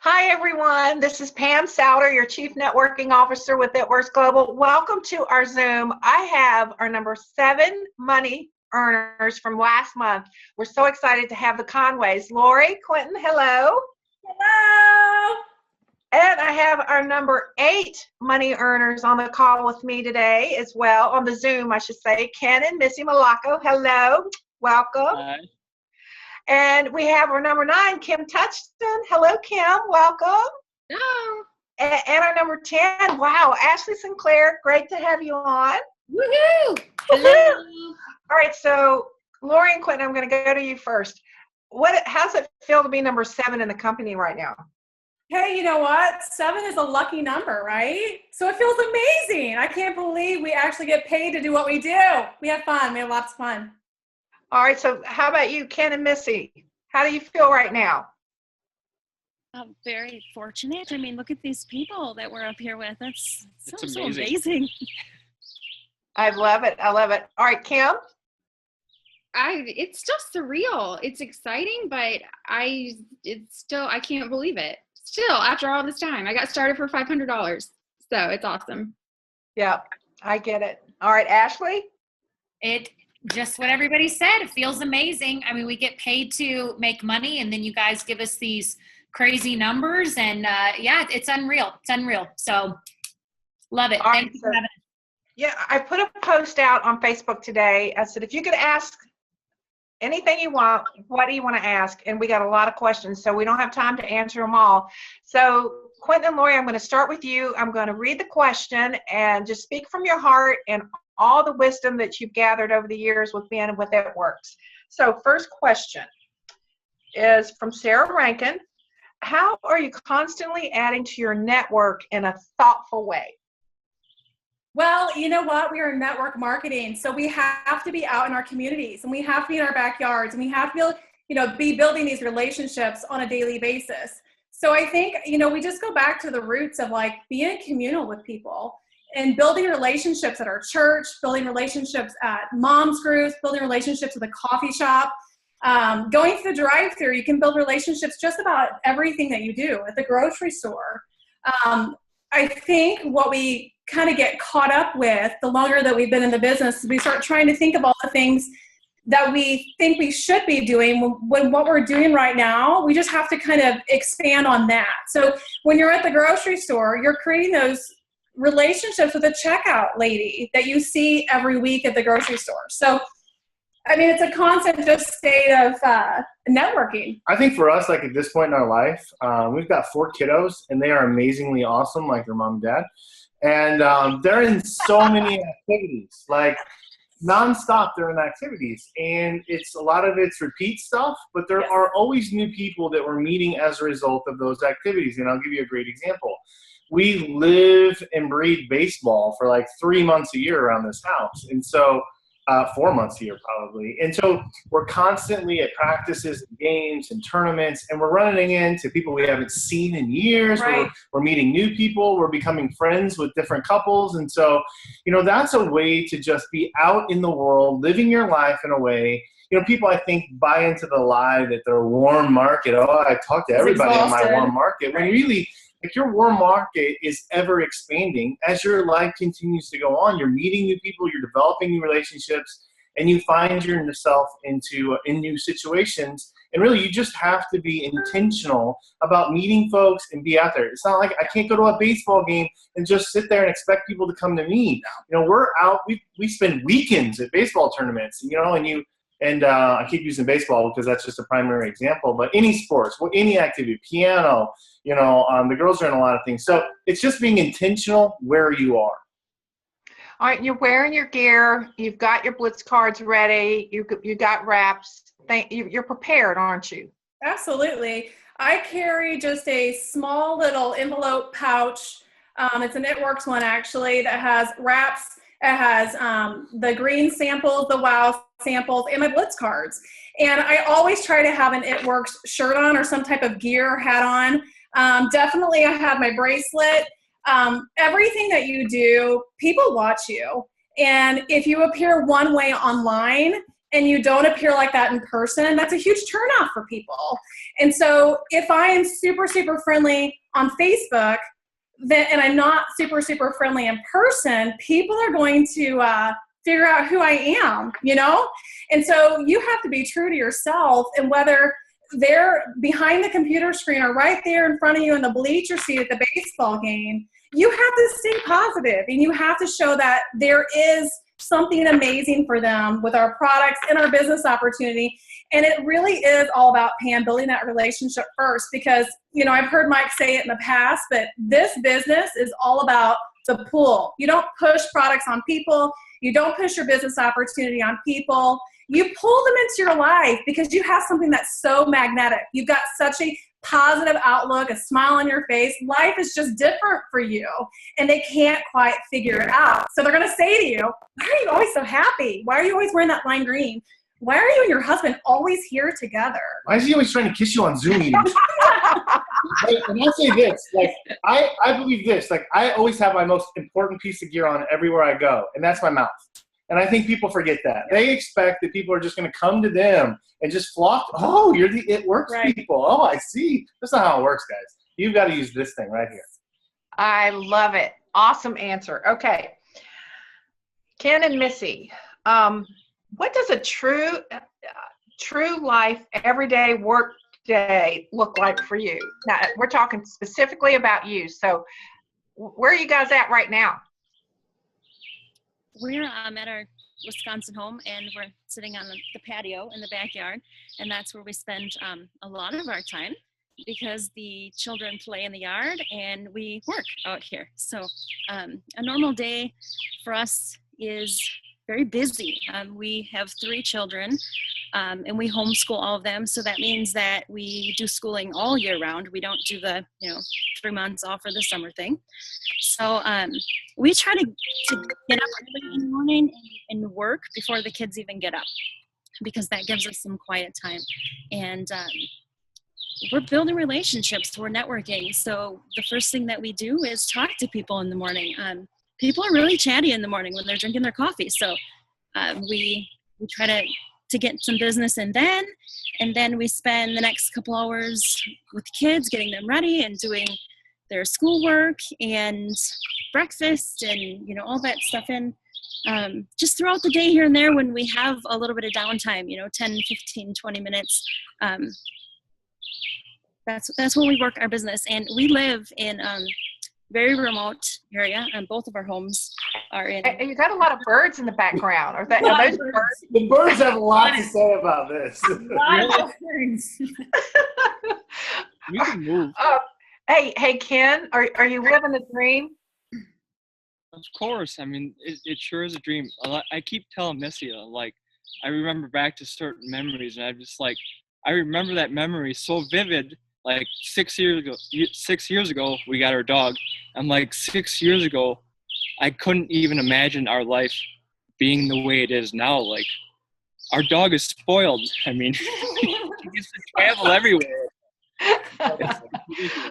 Hi, everyone. This is Pam Souter, your Chief Networking Officer with Networks Global. Welcome to our Zoom. I have our number 7 money earners from last month. We're so excited to have the Conways. Lori, Quentin, hello. Hello. And I have our number 8 money earners on the call with me today as well, on the Zoom, I should say. Ken and Missy Malaco, hello. Welcome. Hi. And we have our number 9, Kim Touchton. Hello, Kim. Welcome. Hello. And our number 10, wow, Ashley Sinclair. Great to have you on. Woohoo. Hello. All right, so Lori and Quentin, I'm going to go to you first. How's it feel to be number 7 in the company right now? Hey, you know what? 7 is a lucky number, right? So it feels amazing. I can't believe we actually get paid to do what we do. We have fun. We have lots of fun. All right, so how about you, Ken and Missy? How do you feel right now? I'm very fortunate. I mean, look at these people that we're up here with. It's amazing. so amazing. I love it. I love it. All right, Kim? It's just surreal. It's exciting, but I can't believe it. Still, after all this time, I got started for $500. So it's awesome. Yeah, I get it. All right, Ashley? It just what everybody said. It feels amazing. I mean, we get paid to make money, and then you guys give us these crazy numbers, and yeah, it's unreal. It's unreal. So love it. All right, Thank you for having us. Yeah, I put a post out on Facebook today. I said, if you could ask anything you want, what do you want to ask? And we got a lot of questions, so we don't have time to answer them all. So Quentin and Lori, I'm going to start with you. I'm going to read the question and just speak from your heart and all the wisdom that you've gathered over the years with being with It Works. So first question is from Sarah Rankin. How are you constantly adding to your network in a thoughtful way? Well, you know what? We are in network marketing, so we have to be out in our communities, and we have to be in our backyards, and we have to be building these relationships on a daily basis. So I think, we just go back to the roots of like being communal with people and building relationships at our church, building relationships at moms groups, building relationships at the coffee shop, going through the drive-thru. You can build relationships just about everything that you do at the grocery store. I think what we kind of get caught up with the longer that we've been in the business, we start trying to think of all the things that we think we should be doing when what we're doing right now, we just have to kind of expand on that. So when you're at the grocery store, you're creating those relationships with a checkout lady that you see every week at the grocery store. So, I mean, it's a constant just state of networking. I think for us, like at this point in our life, we've got 4 kiddos, and they are amazingly awesome, like their mom and dad. And they're in so many activities, like nonstop. They're in activities, and a lot of it's repeat stuff, but there are always new people that we're meeting as a result of those activities. And I'll give you a great example. We live and breathe baseball for like 3 months a year around this house. And so 4 months a year probably. And so we're constantly at practices and games and tournaments, and we're running into people we haven't seen in years. Right. We're meeting new people. We're becoming friends with different couples. And so, that's a way to just be out in the world, living your life in a way. People, I think, buy into the lie that they're a warm market. Oh, I talk to everybody in my warm market. When really, your warm market is ever expanding as your life continues to go on. You're meeting new people, you're developing new relationships, and you find yourself in new situations. And really, you just have to be intentional about meeting folks and be out there. It's not like I can't go to a baseball game and just sit there and expect people to come to me. We're out. We spend weekends at baseball tournaments. And I keep using baseball because that's just a primary example, but any sports, any activity, piano, the girls are in a lot of things. So it's just being intentional where you are. All right, you're wearing your gear. You've got your Blitz cards ready. You got wraps. You're prepared, aren't you? Absolutely. I carry just a small little envelope pouch. It's an It Works one, actually, that has wraps. It has the green samples, the wow samples, and my Blitz cards. And I always try to have an It Works shirt on or some type of gear or hat on. Definitely I have my bracelet. Everything that you do, people watch you. And if you appear one way online and you don't appear like that in person, that's a huge turnoff for people. And so if I am super, super friendly on Facebook, and I'm not super, super friendly in person, people are going to figure out who I am, And so you have to be true to yourself, and whether they're behind the computer screen or right there in front of you in the bleacher seat at the baseball game, you have to stay positive, and you have to show that there is something amazing for them with our products and our business opportunity. And it really is all about, Pam, building that relationship first, because, I've heard Mike say it in the past, but this business is all about the pull. You don't push products on people. You don't push your business opportunity on people. You pull them into your life because you have something that's so magnetic. You've got such a positive outlook, a smile on your face. Life is just different for you, and they can't quite figure it out. So they're going to say to you, why are you always so happy? Why are you always wearing that lime green? Why are you and your husband always here together? Why is he always trying to kiss you on Zoom meetings? And I'll say this, I believe this, I always have my most important piece of gear on everywhere I go, and that's my mouth. And I think people forget that. They expect that people are just going to come to them and just flock. Oh, you're the It Works people. Oh, I see. That's not how it works, guys. You've got to use this thing right here. I love it. Awesome answer. Okay. Ken and Missy, what does a true life, everyday work day look like for you? Now, we're talking specifically about you. So where are you guys at right now? We're at our Wisconsin home, and we're sitting on the patio in the backyard, and that's where we spend a lot of our time, because the children play in the yard and we work out here. So a normal day for us is very busy. We have 3 children, and we homeschool all of them. So that means that we do schooling all year round. We don't do the 3 months off for the summer thing. So we try to get up early in the morning and work before the kids even get up, because that gives us some quiet time. And we're building relationships, we're networking. So the first thing that we do is talk to people in the morning. People are really chatty in the morning when they're drinking their coffee. So we try to get some business in then, and then we spend the next couple hours with kids, getting them ready and doing their schoolwork and breakfast and all that stuff in just throughout the day here and there when we have a little bit of downtime, 10, 15, 20 minutes. That's when we work our business. And we live in very remote area, and both of our homes are in. And you got a lot of birds in the background. Are those birds? The birds have a lot to say about this. You can move. Hey, Ken, are you living the dream? Of course. I mean, it sure is a dream. I keep telling Missy, I remember back to certain memories, and I'm just I remember that memory so vivid. 6 years ago, we got our dog. And 6 years ago, I couldn't even imagine our life being the way it is now. Our dog is spoiled. I mean, he gets to travel everywhere. I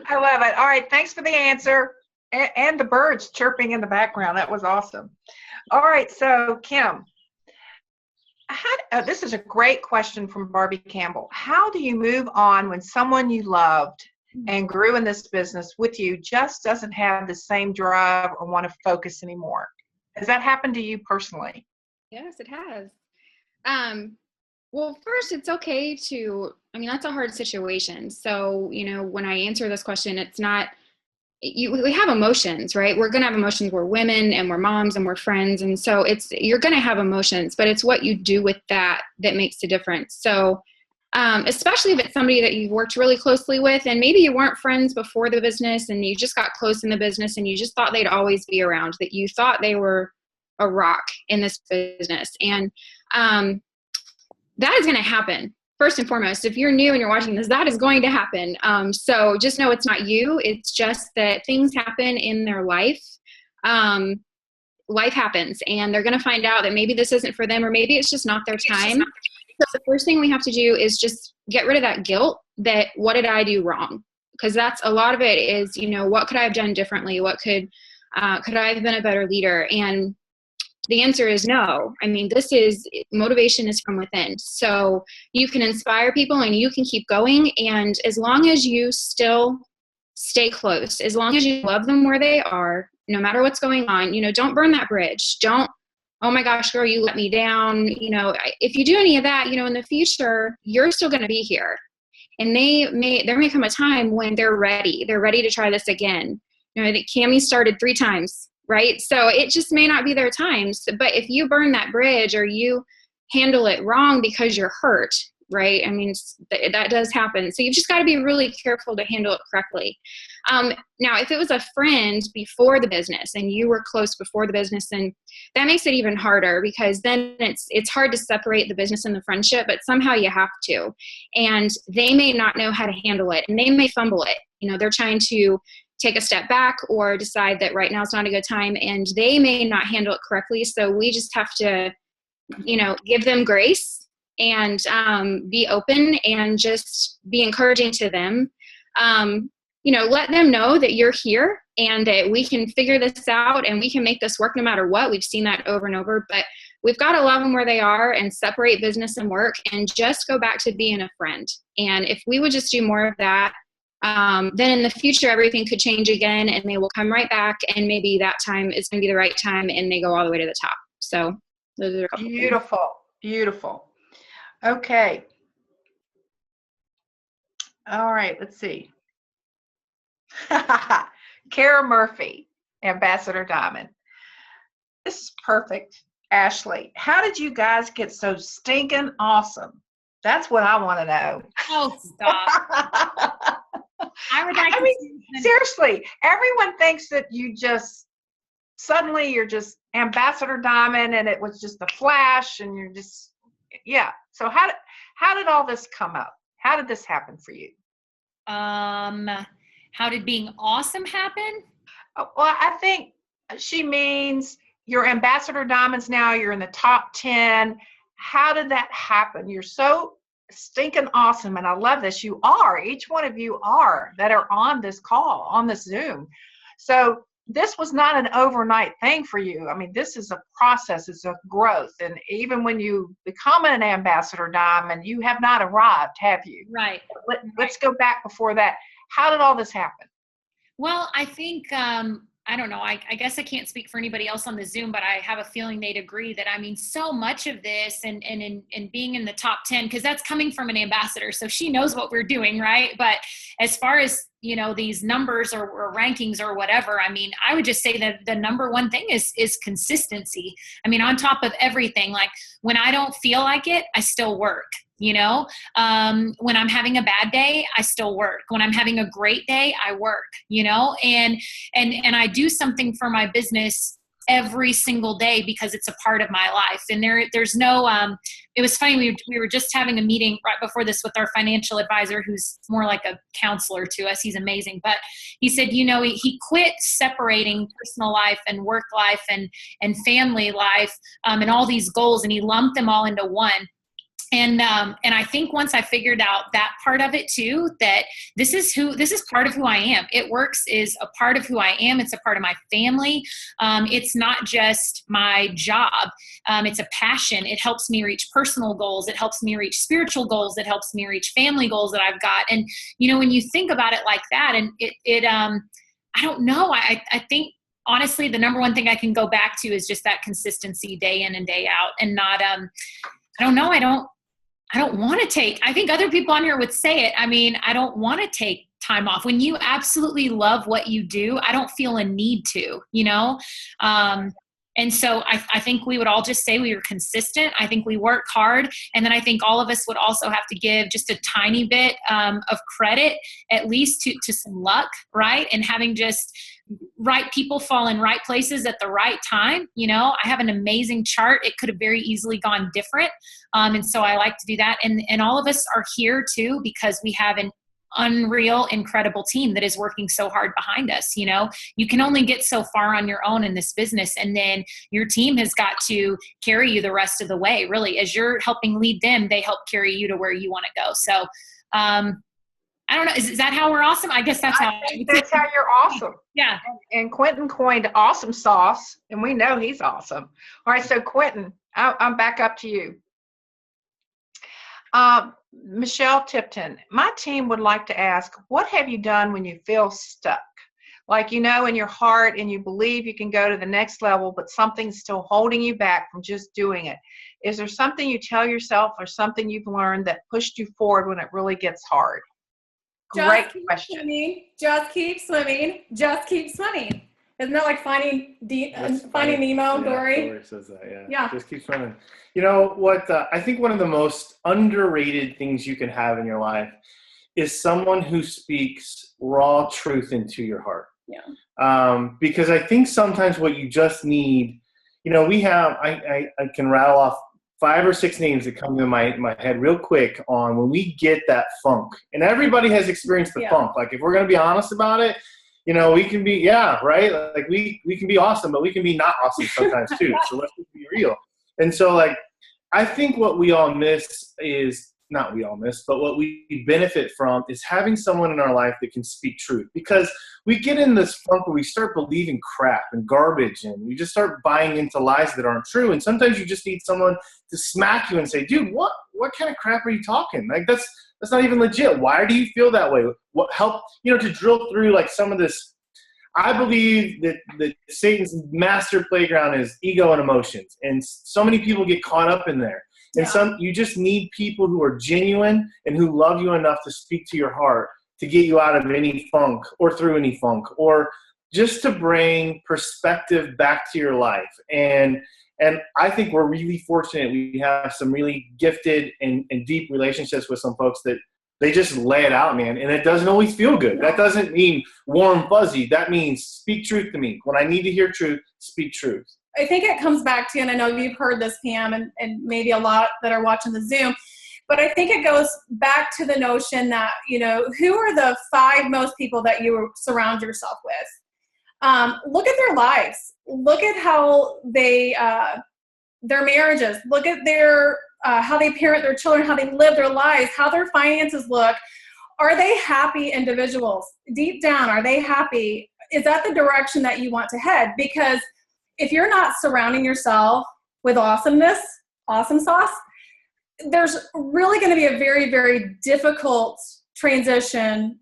love it. All right, thanks for the answer. And the birds chirping in the background. That was awesome. All right, so Kim, this is a great question from Barbie Campbell. How do you move on when someone you loved and grew in this business with you just doesn't have the same drive or want to focus anymore? Has that happened to you personally? Yes, it has. Well, first, it's okay that's a hard situation. So, when I answer this question, it's not, we have emotions, right? We're going to have emotions. We're women and we're moms and we're friends. And so you're going to have emotions, but it's what you do with that makes the difference. So, especially if it's somebody that you've worked really closely with, and maybe you weren't friends before the business and you just got close in the business and you just thought they'd always be around, that you thought they were a rock in this business. And, that is going to happen. First and foremost, if you're new and you're watching this, that is going to happen. So just know it's not you. It's just that things happen in their life. Life happens, and they're going to find out that maybe this isn't for them, or maybe it's just not their time. So the first thing we have to do is just get rid of that guilt that what did I do wrong? Because that's a lot of it is, what could I have done differently? What could I have been a better leader? And the answer is no. I mean, motivation is from within. So you can inspire people and you can keep going. And as long as you still stay close, as long as you love them where they are, no matter what's going on, don't burn that bridge. Don't, oh my gosh, girl, you let me down. If you do any of that, in the future, you're still going to be here. And there may come a time when they're ready. They're ready to try this again. I think Cammie started 3 times, right? So it just may not be their time. But if you burn that bridge or you handle it wrong because you're hurt, right? I mean, that does happen. So you've just got to be really careful to handle it correctly. Now, if it was a friend before the business and you were close before the business, then that makes it even harder, because then it's hard to separate the business and the friendship, but somehow you have to. And they may not know how to handle it, and they may fumble it. They're trying to take a step back or decide that right now is not a good time, and they may not handle it correctly. So we just have to, give them grace and be open and just be encouraging to them. Let them know that you're here and that we can figure this out and we can make this work no matter what. We've seen that over and over, but we've got to love them where they are and separate business and work and just go back to being a friend. And if we would just do more of that, then in the future, everything could change again and they will come right back, and maybe that time is going to be the right time and they go all the way to the top. So those are a couple Beautiful. things. Beautiful. Okay. All right, let's see. Kara Murphy, Ambassador Diamond. This is perfect. Ashley, how did you guys get so stinking awesome? That's what I want to know. Oh, stop. I would like I mean, seriously, everyone thinks that you're just Ambassador Diamond and it was just a flash and you're just, yeah. So how did all this come up? How did this happen for you? How did being awesome happen? Well, I think she means you're Ambassador Diamonds now. You're in the top 10. How did that happen? You're so stinking awesome. And I love this. You are. Each one of you are that are on this call, on this Zoom. So this was not an overnight thing for you. I mean, this is a process. It's a growth. And even when you become an Ambassador Diamond, you have not arrived, have you? Right. Let's go back before that. How did all this happen? Well, I think, I don't know, I guess I can't speak for anybody else on the Zoom, but I have a feeling they'd agree that, I mean, so much of this and being in the top 10, because that's coming from an ambassador, so she knows what we're doing, right? But as far as, these numbers or rankings or whatever, I mean, I would just say that the number one thing is consistency. I mean, on top of everything, like when I don't feel like it, I still work. When I'm having a bad day, I still work. When I'm having a great day, I work, and I do something for my business every single day because it's a part of my life. And there's no, it was funny. We were just having a meeting right before this with our financial advisor, who's more like a counselor to us. He's amazing. But he said, he quit separating personal life and work life and family life, and all these goals, and he lumped them all into one. And I think once I figured out that part of it too, that this is part of who I am. It Works is a part of who I am. It's a part of my family. It's not just my job. It's a passion. It helps me reach personal goals. It helps me reach spiritual goals. It helps me reach family goals that I've got. And, when you think about it like that, and I don't know, I think, honestly, the number one thing I can go back to is just that consistency day in and day out, and not, I don't know. I don't want to take, I think other people on here would say it. I mean, I don't want to take time off. When you absolutely love what you do, I don't feel a need to, and so I think we would all just say we were consistent. I think we work hard. And then I think all of us would also have to give just a tiny bit of credit, at least to some luck, right? And having just right people fall in right places at the right time. I have an amazing chart. It could have very easily gone different. And so I like to do that. And all of us are here too, because we have an unreal, incredible team that is working so hard behind us. You can only get so far on your own in this business. And then your team has got to carry you the rest of the way. Really, as you're helping lead them, they help carry you to where you want to go. So, I I don't know. Is that how we're awesome? I guess that's how. I think that's how you're awesome. Yeah. And Quentin coined awesome sauce, and we know he's awesome. All right, so Quentin, I'm back up to you. Michelle Tipton, my team would like to ask, what have you done when you feel stuck? Like, you know, in your heart and you believe you can go to the next level, but something's still holding you back from just doing it. Is there something you tell yourself or something you've learned that pushed you forward when it really gets hard? Great question. Swimming, just keep swimming. Just keep swimming. Isn't that like Finding Nemo, Dory? Dory says that, yeah. Yeah. Just keep swimming. You know what? I think one of the most underrated things you can have in your life is someone who speaks raw truth into your heart. Yeah. Because I think sometimes what you just need, you know, I can rattle off 5 or 6 names that come to my head real quick on when we get that funk. And everybody has experienced the funk. Like, if we're going to be honest about it, you know, we can be, right? Like, we can be awesome, but we can be not awesome sometimes too. So let's be real. And so, like, I think what we all miss is, not we all miss, but what we benefit from is having someone in our life that can speak truth. Because we get in this funk where we start believing crap and garbage, and we just start buying into lies that aren't true. And sometimes you just need someone to smack you and say, dude, what kind of crap are you talking? Like, that's not even legit. Why do you feel that way? What help, you know, to drill through like some of this. I believe that Satan's master playground is ego and emotions. And so many people get caught up in there. And you just need people who are genuine and who love you enough to speak to your heart, to get you out of any funk or through any funk, or just to bring perspective back to your life. And I think we're really fortunate. We have some really gifted and deep relationships with some folks that they just lay it out, man. And it doesn't always feel good. That doesn't mean warm, fuzzy. That means speak truth to me. When I need to hear truth, speak truth. I think it comes back to, and I know you've heard this, Pam, and maybe a lot that are watching the Zoom, but I think it goes back to the notion that, you know, who are the 5 most people that you surround yourself with? Look at their lives. Look at how they, their marriages. Look at their, how they parent their children, how they live their lives, how their finances look. Are they happy individuals? Deep down, are they happy? Is that the direction that you want to head? Because if you're not surrounding yourself with awesomeness, awesome sauce, there's really going to be a very, very difficult transition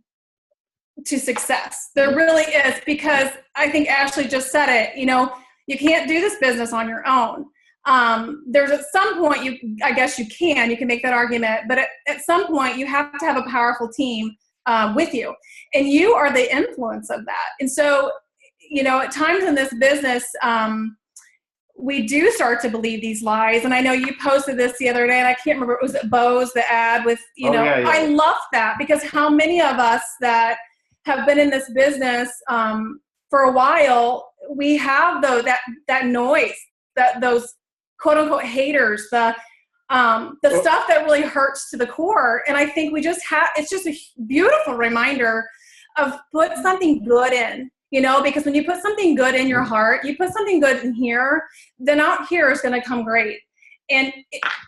to success. There really is, because I think Ashley just said it, you know, you can't do this business on your own. There's at some point, I guess you can make that argument, but at some point you have to have a powerful team with you, and you are the influence of that. And so, you know, at times in this business, we do start to believe these lies. And I know you posted this the other day, and I can't remember, was it Bose, the ad with, you know, yeah. I love that, because how many of us that have been in this business for a while, we have that noise, those quote unquote haters, the stuff that really hurts to the core. And I think we just it's just a beautiful reminder of put something good in. You know, because when you put something good in your heart, you put something good in here, then out here is going to come great. And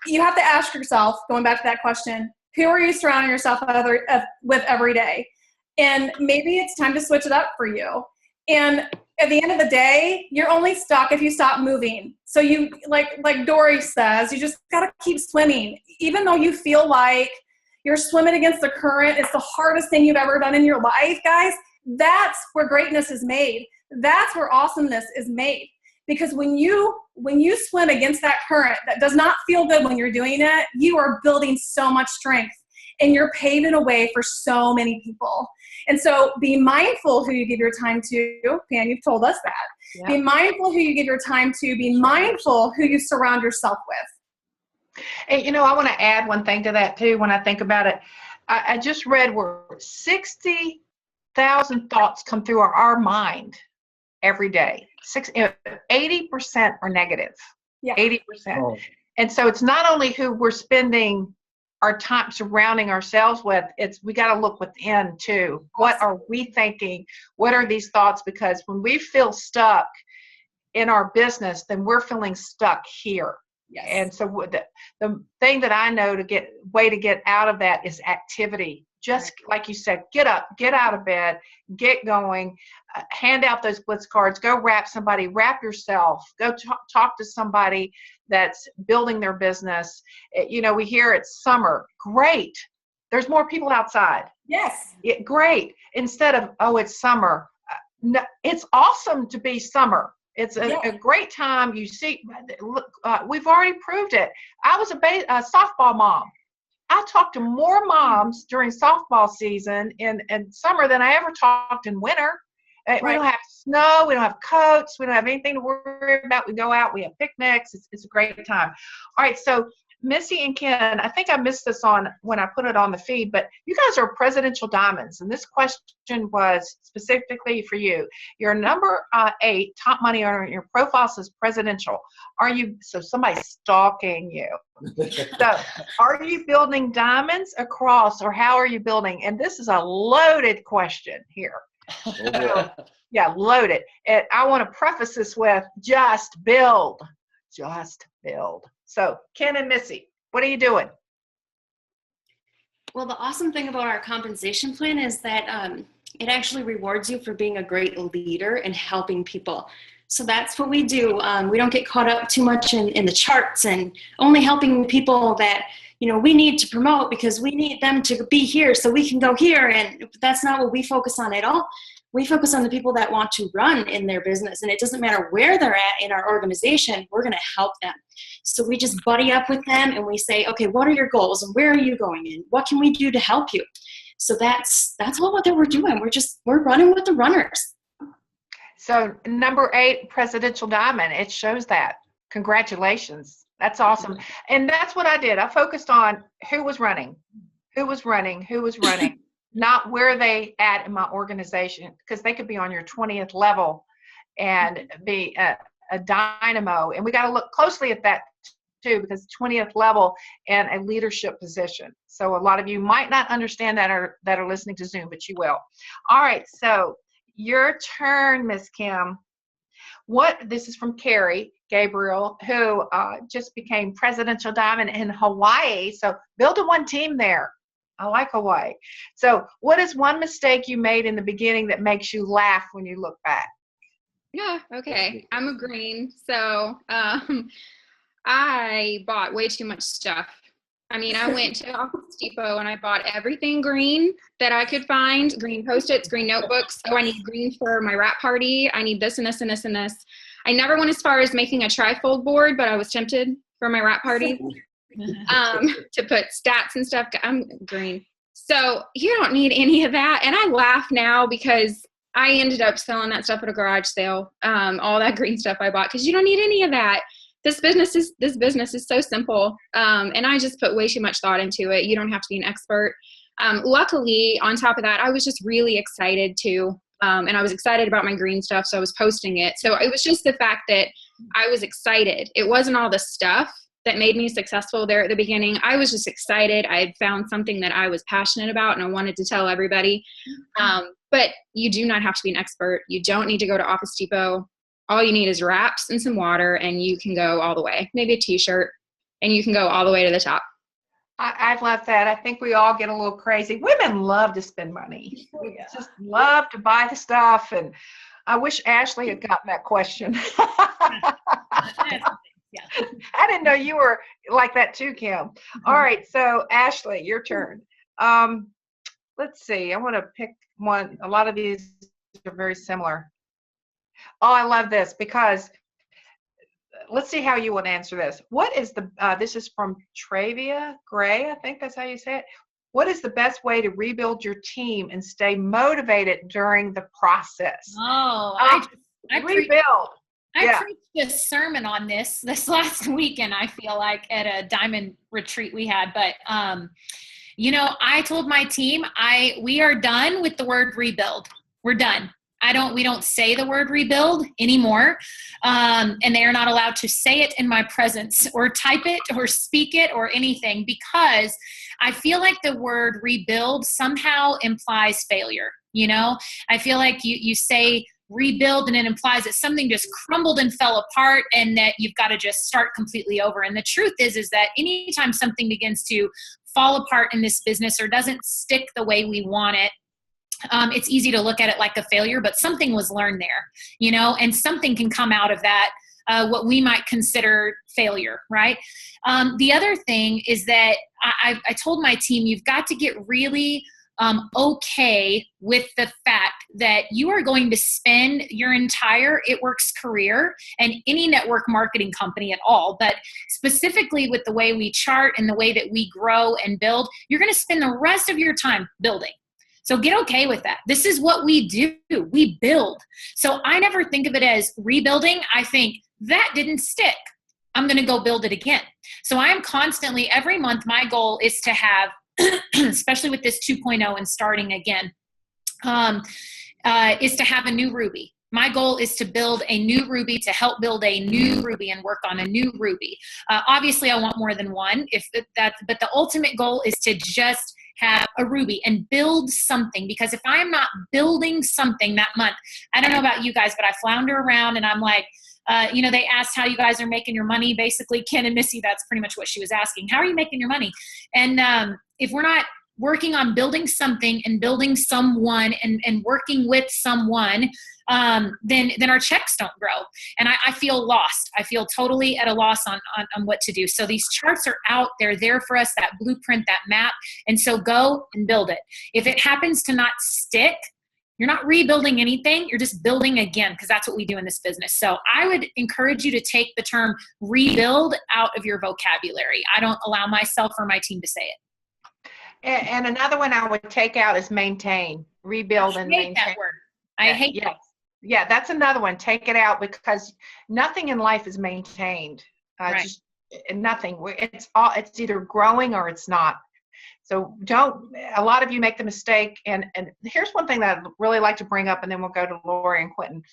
you have to ask yourself, going back to that question, who are you surrounding yourself with every day? And maybe it's time to switch it up for you. And at the end of the day, you're only stuck if you stop moving. So you, like Dory says, you just got to keep swimming. Even though you feel like you're swimming against the current, it's the hardest thing you've ever done in your life, guys. That's where greatness is made. That's where awesomeness is made. Because when you swim against that current that does not feel good when you're doing it, you are building so much strength, and you're paving a way for so many people. And so be mindful who you give your time to. Pam, you've told us that. Yeah. Be mindful who you give your time to. Be mindful who you surround yourself with. And, you know, I want to add one thing to that too. When I think about it, I just read where 60,000 thoughts come through our mind every day. 80% are negative. Yeah. 80%. Oh. And so it's not only who we're spending our time surrounding ourselves with, we got to look within too. What are we thinking? What are these thoughts? Because when we feel stuck in our business, then we're feeling stuck here. Yes. And so the thing that I know to get out of that is activity. Just like you said, get up, get out of bed, get going, hand out those blitz cards, go wrap yourself, go talk to somebody that's building their business. We hear it's summer. Great. There's more people outside. Yes. Great. Instead of, oh, it's summer. No, it's awesome to be summer. It's a great time. You see, we've already proved it. I was a softball mom. I talked to more moms during softball season in summer than I ever talked in winter. Right. We don't have snow. We don't have coats. We don't have anything to worry about. We go out. We have picnics. It's a great time. All right. So Missy and Ken, I think I missed this on when I put it on the feed, but you guys are presidential diamonds. And this question was specifically for you. You're number 8 top money earner. Your profile says presidential. So somebody's stalking you. So are you building diamonds across, or how are you building? And this is a loaded question here. Yeah, loaded. And I want to preface this with just build. Just build. So, Ken and Missy, what are you doing? Well, the awesome thing about our compensation plan is that it actually rewards you for being a great leader and helping people. So that's what we do. We don't get caught up too much in the charts and only helping people that, we need to promote because we need them to be here so we can go here. And that's not what we focus on at all. We focus on the people that want to run in their business, and it doesn't matter where they're at in our organization, we're going to help them. So we just buddy up with them and we say, okay, what are your goals and where are you going and what can we do to help you? So that's all what we're doing. We're running with the runners. So number 8, presidential diamond, it shows that. Congratulations. That's awesome. And that's what I did. I focused on who was running, not where they at in my organization, because they could be on your 20th level and be a dynamo. And we got to look closely at that too, because 20th level and a leadership position. So a lot of you might not understand that are listening to Zoom, but you will. All right. So your turn, Miss Kim. This is from Carrie Gabriel, who just became presidential diamond in Hawaii. So build a one team there. I like Hawaii. So what is one mistake you made in the beginning that makes you laugh when you look back? Yeah, okay. I'm a green. So I bought way too much stuff. I mean, I went to Office Depot and I bought everything green that I could find, green Post-its, green notebooks. Oh, I need green for my wrap party. I need this and this and this and this. I never went as far as making a trifold board, but I was tempted for my wrap party to put stats and stuff. I'm green. So you don't need any of that. And I laugh now because I ended up selling that stuff at a garage sale, all that green stuff I bought, because you don't need any of that. This business is so simple, and I just put way too much thought into it. You don't have to be an expert. Luckily, on top of that, I was just really excited too, and I was excited about my green stuff, so I was posting it. So it was just the fact that I was excited. It wasn't all the stuff that made me successful there at the beginning. I was just excited. I had found something that I was passionate about, and I wanted to tell everybody. But you do not have to be an expert. You don't need to go to Office Depot. All you need is wraps and some water, and you can go all the way. Maybe a t-shirt, and you can go all the way to the top. I love that. I think we all get a little crazy. Women love to spend money. We just love to buy the stuff, and I wish Ashley had gotten that question. I didn't know you were like that too, Kim. All right, so Ashley, your turn. Let's see. I want to pick one. A lot of these are very similar. Oh, I love this because let's see how you would answer this. What is this is from Travia Gray, I think that's how you say it. What is the best way to rebuild your team and stay motivated during the process? Oh, I rebuild. I preached a sermon on this last weekend, I feel like, at a diamond retreat we had. But, I told my team, we are done with the word rebuild. We're done. We don't say the word rebuild anymore. And they are not allowed to say it in my presence or type it or speak it or anything, because I feel like the word rebuild somehow implies failure. I feel like you say rebuild and it implies that something just crumbled and fell apart and that you've got to just start completely over. And the truth is that anytime something begins to fall apart in this business or doesn't stick the way we want it, it's easy to look at it like a failure, but something was learned there, you know, and something can come out of that, what we might consider failure, right? The other thing is that I told my team, you've got to get really okay with the fact that you are going to spend your entire It Works career, and any network marketing company at all, but specifically with the way we chart and the way that we grow and build, you're going to spend the rest of your time building. So get okay with that. This is what we do. We build. So I never think of it as rebuilding. I think that didn't stick. I'm going to go build it again. So I'm constantly, every month, my goal is to have, especially with this 2.0 and starting again, is to have a new Ruby. My goal is to build a new Ruby, to help build a new Ruby and work on a new Ruby. Obviously, I want more than one, but the ultimate goal is to just have a Ruby and build something. Because if I'm not building something that month, I don't know about you guys, but I flounder around and I'm like, you know, they asked how you guys are making your money. Basically, Ken and Missy, that's pretty much what she was asking. How are you making your money? And if we're not working on building something and building someone and working with someone, then our checks don't grow. And I feel lost. I feel totally at a loss on what to do. So these charts are out. They're there for us, that blueprint, that map. And so go and build it. If it happens to not stick, you're not rebuilding anything. You're just building again, because that's what we do in this business. So I would encourage you to take the term rebuild out of your vocabulary. I don't allow myself or my team to say it. And another one I would take out is maintain, rebuild and maintain. I hate that word. I hate that. Yeah, that's another one. Take it out, because nothing in life is maintained. Right. Just nothing. It's either growing or it's not. So a lot of you make the mistake. And here's one thing that I'd really like to bring up, and then we'll go to Lori and Quentin.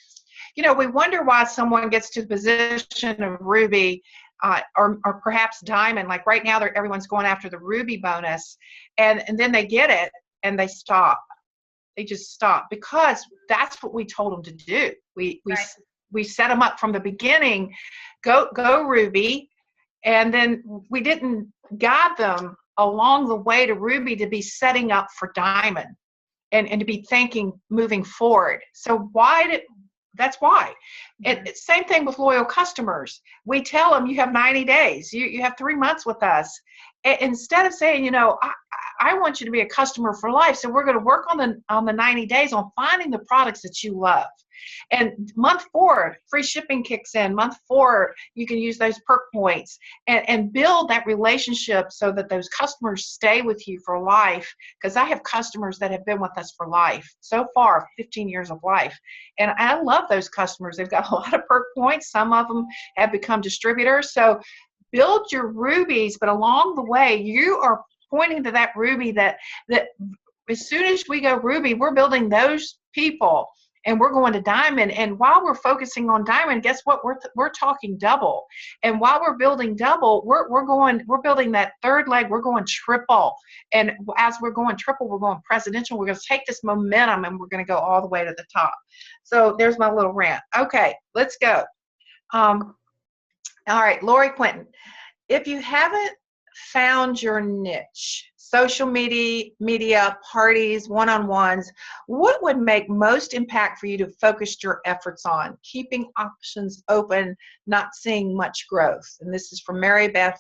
You know, we wonder why someone gets to the position of Ruby or perhaps Diamond. Like right now, everyone's going after the Ruby bonus, and then they get it and they stop. They just stop, because that's what we told them to do. We set them up from the beginning, go Ruby, and then we didn't guide them along the way to Ruby to be setting up for Diamond and to be thinking moving forward. So that's why. Same thing with loyal customers. We tell them you have 90 days. You have 3 months with us. Instead of saying, you know, I want you to be a customer for life. So we're going to work on the 90 days on finding the products that you love. And month 4, free shipping kicks in. Month 4, you can use those perk points and build that relationship so that those customers stay with you for life. Because I have customers that have been with us for life. So far, 15 years of life. And I love those customers. They've got a lot of perk points. Some of them have become distributors. So build your Rubies, but along the way, you are pointing to that Ruby that as soon as we go Ruby, we're building those people. And we're going to Diamond. And while we're focusing on Diamond, guess what? We're talking double. And while we're building double, we're building that third leg. We're going triple. And as we're going triple, we're going presidential. We're going to take this momentum and we're going to go all the way to the top. So there's my little rant. Okay, let's go. All right, Lori, Quentin, if you haven't found your niche, social media, parties, one-on-ones, what would make most impact for you to focus your efforts on? Keeping options open, not seeing much growth. And this is from Mary Beth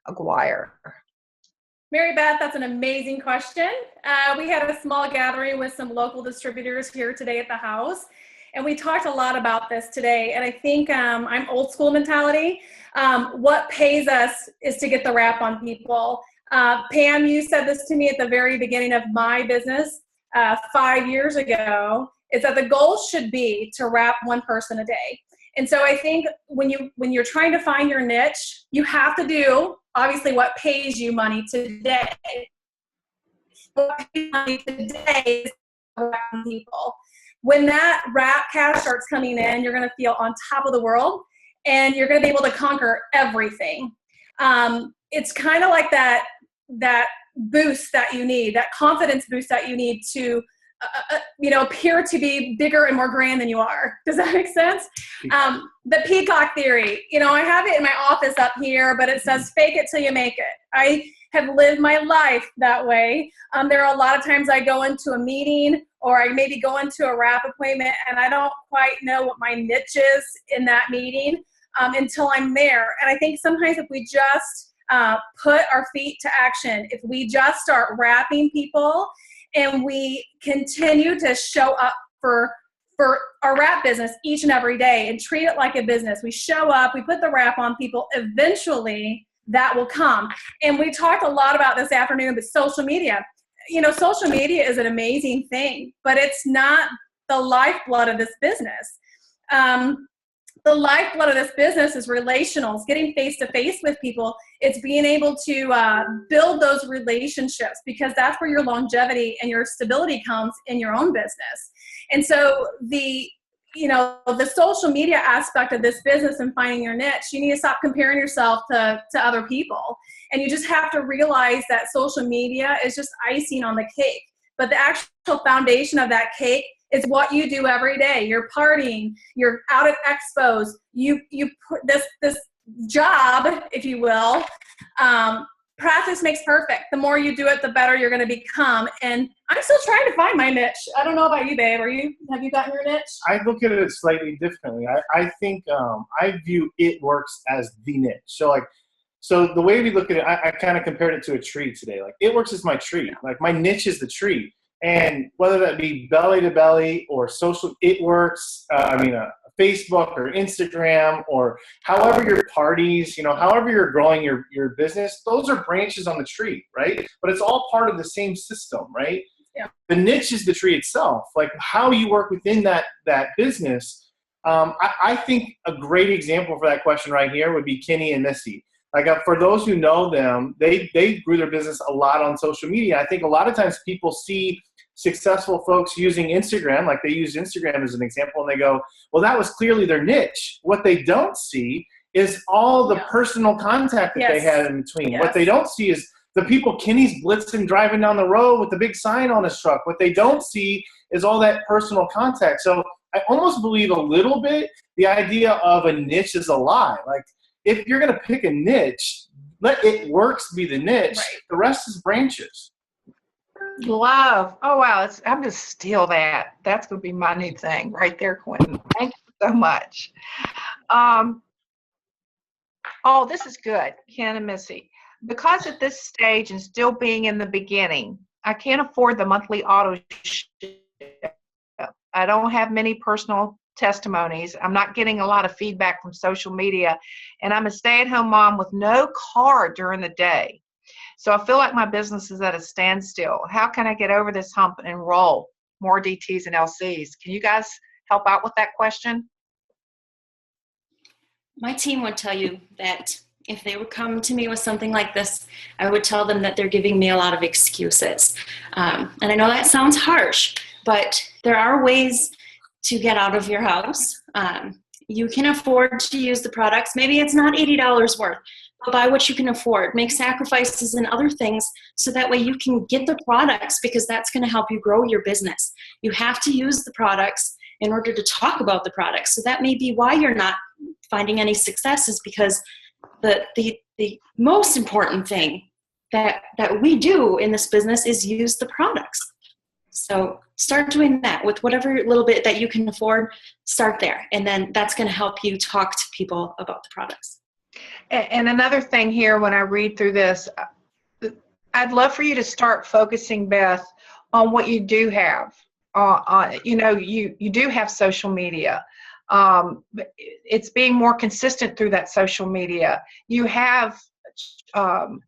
Aguirre. Mary Beth, that's an amazing question. We had a small gathering with some local distributors here today at the house, and we talked a lot about this today. And I think I'm old school mentality. What pays us is to get the wrap on people. Pam, you said this to me at the very beginning of my business 5 years ago, is that the goal should be to wrap one person a day. And so I think when you're trying to find your niche, you have to do, obviously, what pays you money today. What pays money today is wrapping people. When that wrap cash starts coming in, you're going to feel on top of the world, and you're going to be able to conquer everything. It's kind of like that boost that you need, that confidence boost that you need to appear to be bigger and more grand than you are. Does that make sense? The peacock theory, I have it in my office up here, but it says fake it till you make it. I have lived my life that way. There are a lot of times I go into a meeting or I maybe go into a wrap appointment and I don't quite know what my niche is in that meeting until I'm there. And I think sometimes if we just put our feet to action, if we just start wrapping people and we continue to show up for our wrap business each and every day and treat it like a business. We show up, we put the wrap on people, eventually that will come. And we talked a lot about this afternoon, but social media. Social media is an amazing thing, but it's not the lifeblood of this business. The lifeblood of this business is relational. It's getting face-to-face with people. It's being able to build those relationships, because that's where your longevity and your stability comes in your own business. And so the social media aspect of this business and finding your niche, you need to stop comparing yourself to other people. And you just have to realize that social media is just icing on the cake. But the actual foundation of that cake is what you do every day. You're partying, you're out at expos, you put this job, if you will. Practice makes perfect. The more you do it, the better you're going to become. And I'm still trying to find my niche. I don't know about you, babe. Have you gotten your niche? I look at it slightly differently. I think I view It Works as the niche. So the way we look at it, I kind of compared it to a tree today. Like, It Works is my tree. Like, my niche is the tree. And whether that be belly to belly or social, It Works, Facebook or Instagram, or however your parties, however you're growing your business, those are branches on the tree, right? But it's all part of the same system, right? Yeah. The niche is the tree itself. Like, how you work within that business. I think a great example for that question right here would be Kenny and Missy. Like, for those who know them, they grew their business a lot on social media. I think a lot of times people see successful folks using Instagram, like they use Instagram as an example, and they go, well, that was clearly their niche. What they don't see is all the personal contact that they had in between. Yes. What they don't see is the people Kenny's blitzing driving down the road with the big sign on his truck. What they don't see is all that personal contact. So I almost believe a little bit the idea of a niche is a lie. Like, if you're going to pick a niche, let It Works be the niche. Right. The rest is branches. Love. Oh, wow. I'm going to steal that. That's going to be my new thing right there, Quentin. Thank you so much. This is good, Ken and Missy. Because at this stage and still being in the beginning, I can't afford the monthly auto ship. I don't have many personal testimonies. I'm not getting a lot of feedback from social media, and I'm a stay-at-home mom with no car during the day. So I feel like my business is at a standstill. How can I get over this hump and enroll more DTs and LCs? Can you guys help out with that question? My team would tell you that if they would come to me with something like this, I would tell them that they're giving me a lot of excuses. And I know that sounds harsh, but there are ways to get out of your house. You can afford to use the products. Maybe it's not $80 worth, but buy what you can afford. Make sacrifices in other things so that way you can get the products, because that's going to help you grow your business. You have to use the products in order to talk about the products. So that may be why you're not finding any success, is because the most important thing that we do in this business is use the products. So start doing that with whatever little bit that you can afford. Start there, and then that's going to help you talk to people about the products. And another thing here, when I read through this, I'd love for you to start focusing, Beth, on what you do have. You do have social media. It's being more consistent through that social media. You have the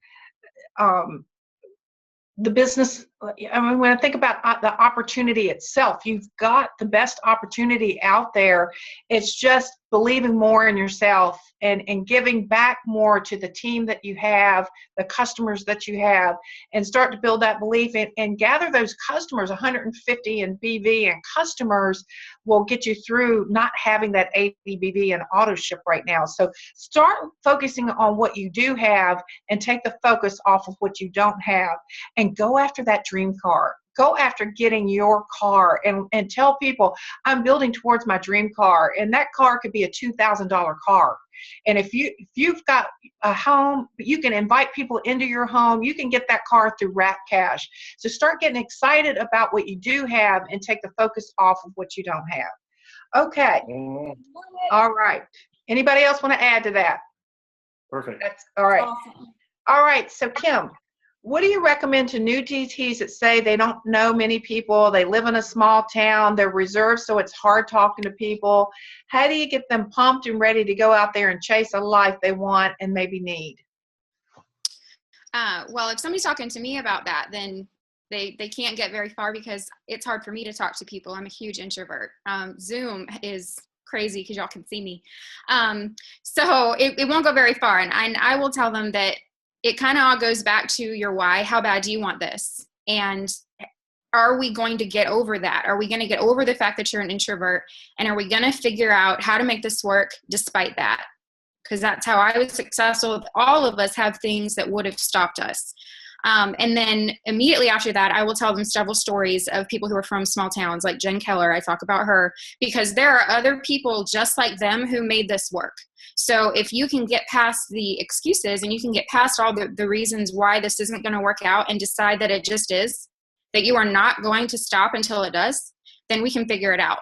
business. I mean, when I think about the opportunity itself, you've got the best opportunity out there. It's just believing more in yourself and giving back more to the team that you have, the customers that you have, and start to build that belief and gather those customers. 150 in BV and customers will get you through not having that 80 BV and auto ship right now. So start focusing on what you do have and take the focus off of what you don't have, and go after that dream car. go after getting your car and tell people, I'm building towards my dream car. And that car could be a $2,000 car. And if you've got a home, you can invite people into your home. You can get that car through Wrap Cash. So start getting excited about what you do have and take the focus off of what you don't have. Okay. All right. Anybody else want to add to that? Perfect. That's all right. Awesome. All right. So Kim, what do you recommend to new DTs that say they don't know many people, they live in a small town, they're reserved, so it's hard talking to people? How do you get them pumped and ready to go out there and chase a life they want and maybe need? Well, if somebody's talking to me about that, then they can't get very far because it's hard for me to talk to people. I'm a huge introvert. Zoom is crazy because y'all can see me. So it won't go very far. And I will tell them that it kind of all goes back to your why. How bad do you want this? And are we going to get over that? Are we going to get over the fact that you're an introvert? And are we going to figure out how to make this work despite that? Because that's how I was successful. All of us have things that would have stopped us. And then immediately after that, I will tell them several stories of people who are from small towns, like Jen Keller. I talk about her because there are other people just like them who made this work. So if you can get past the excuses and you can get past all the reasons why this isn't going to work out and decide that it just is, that you are not going to stop until it does, then we can figure it out.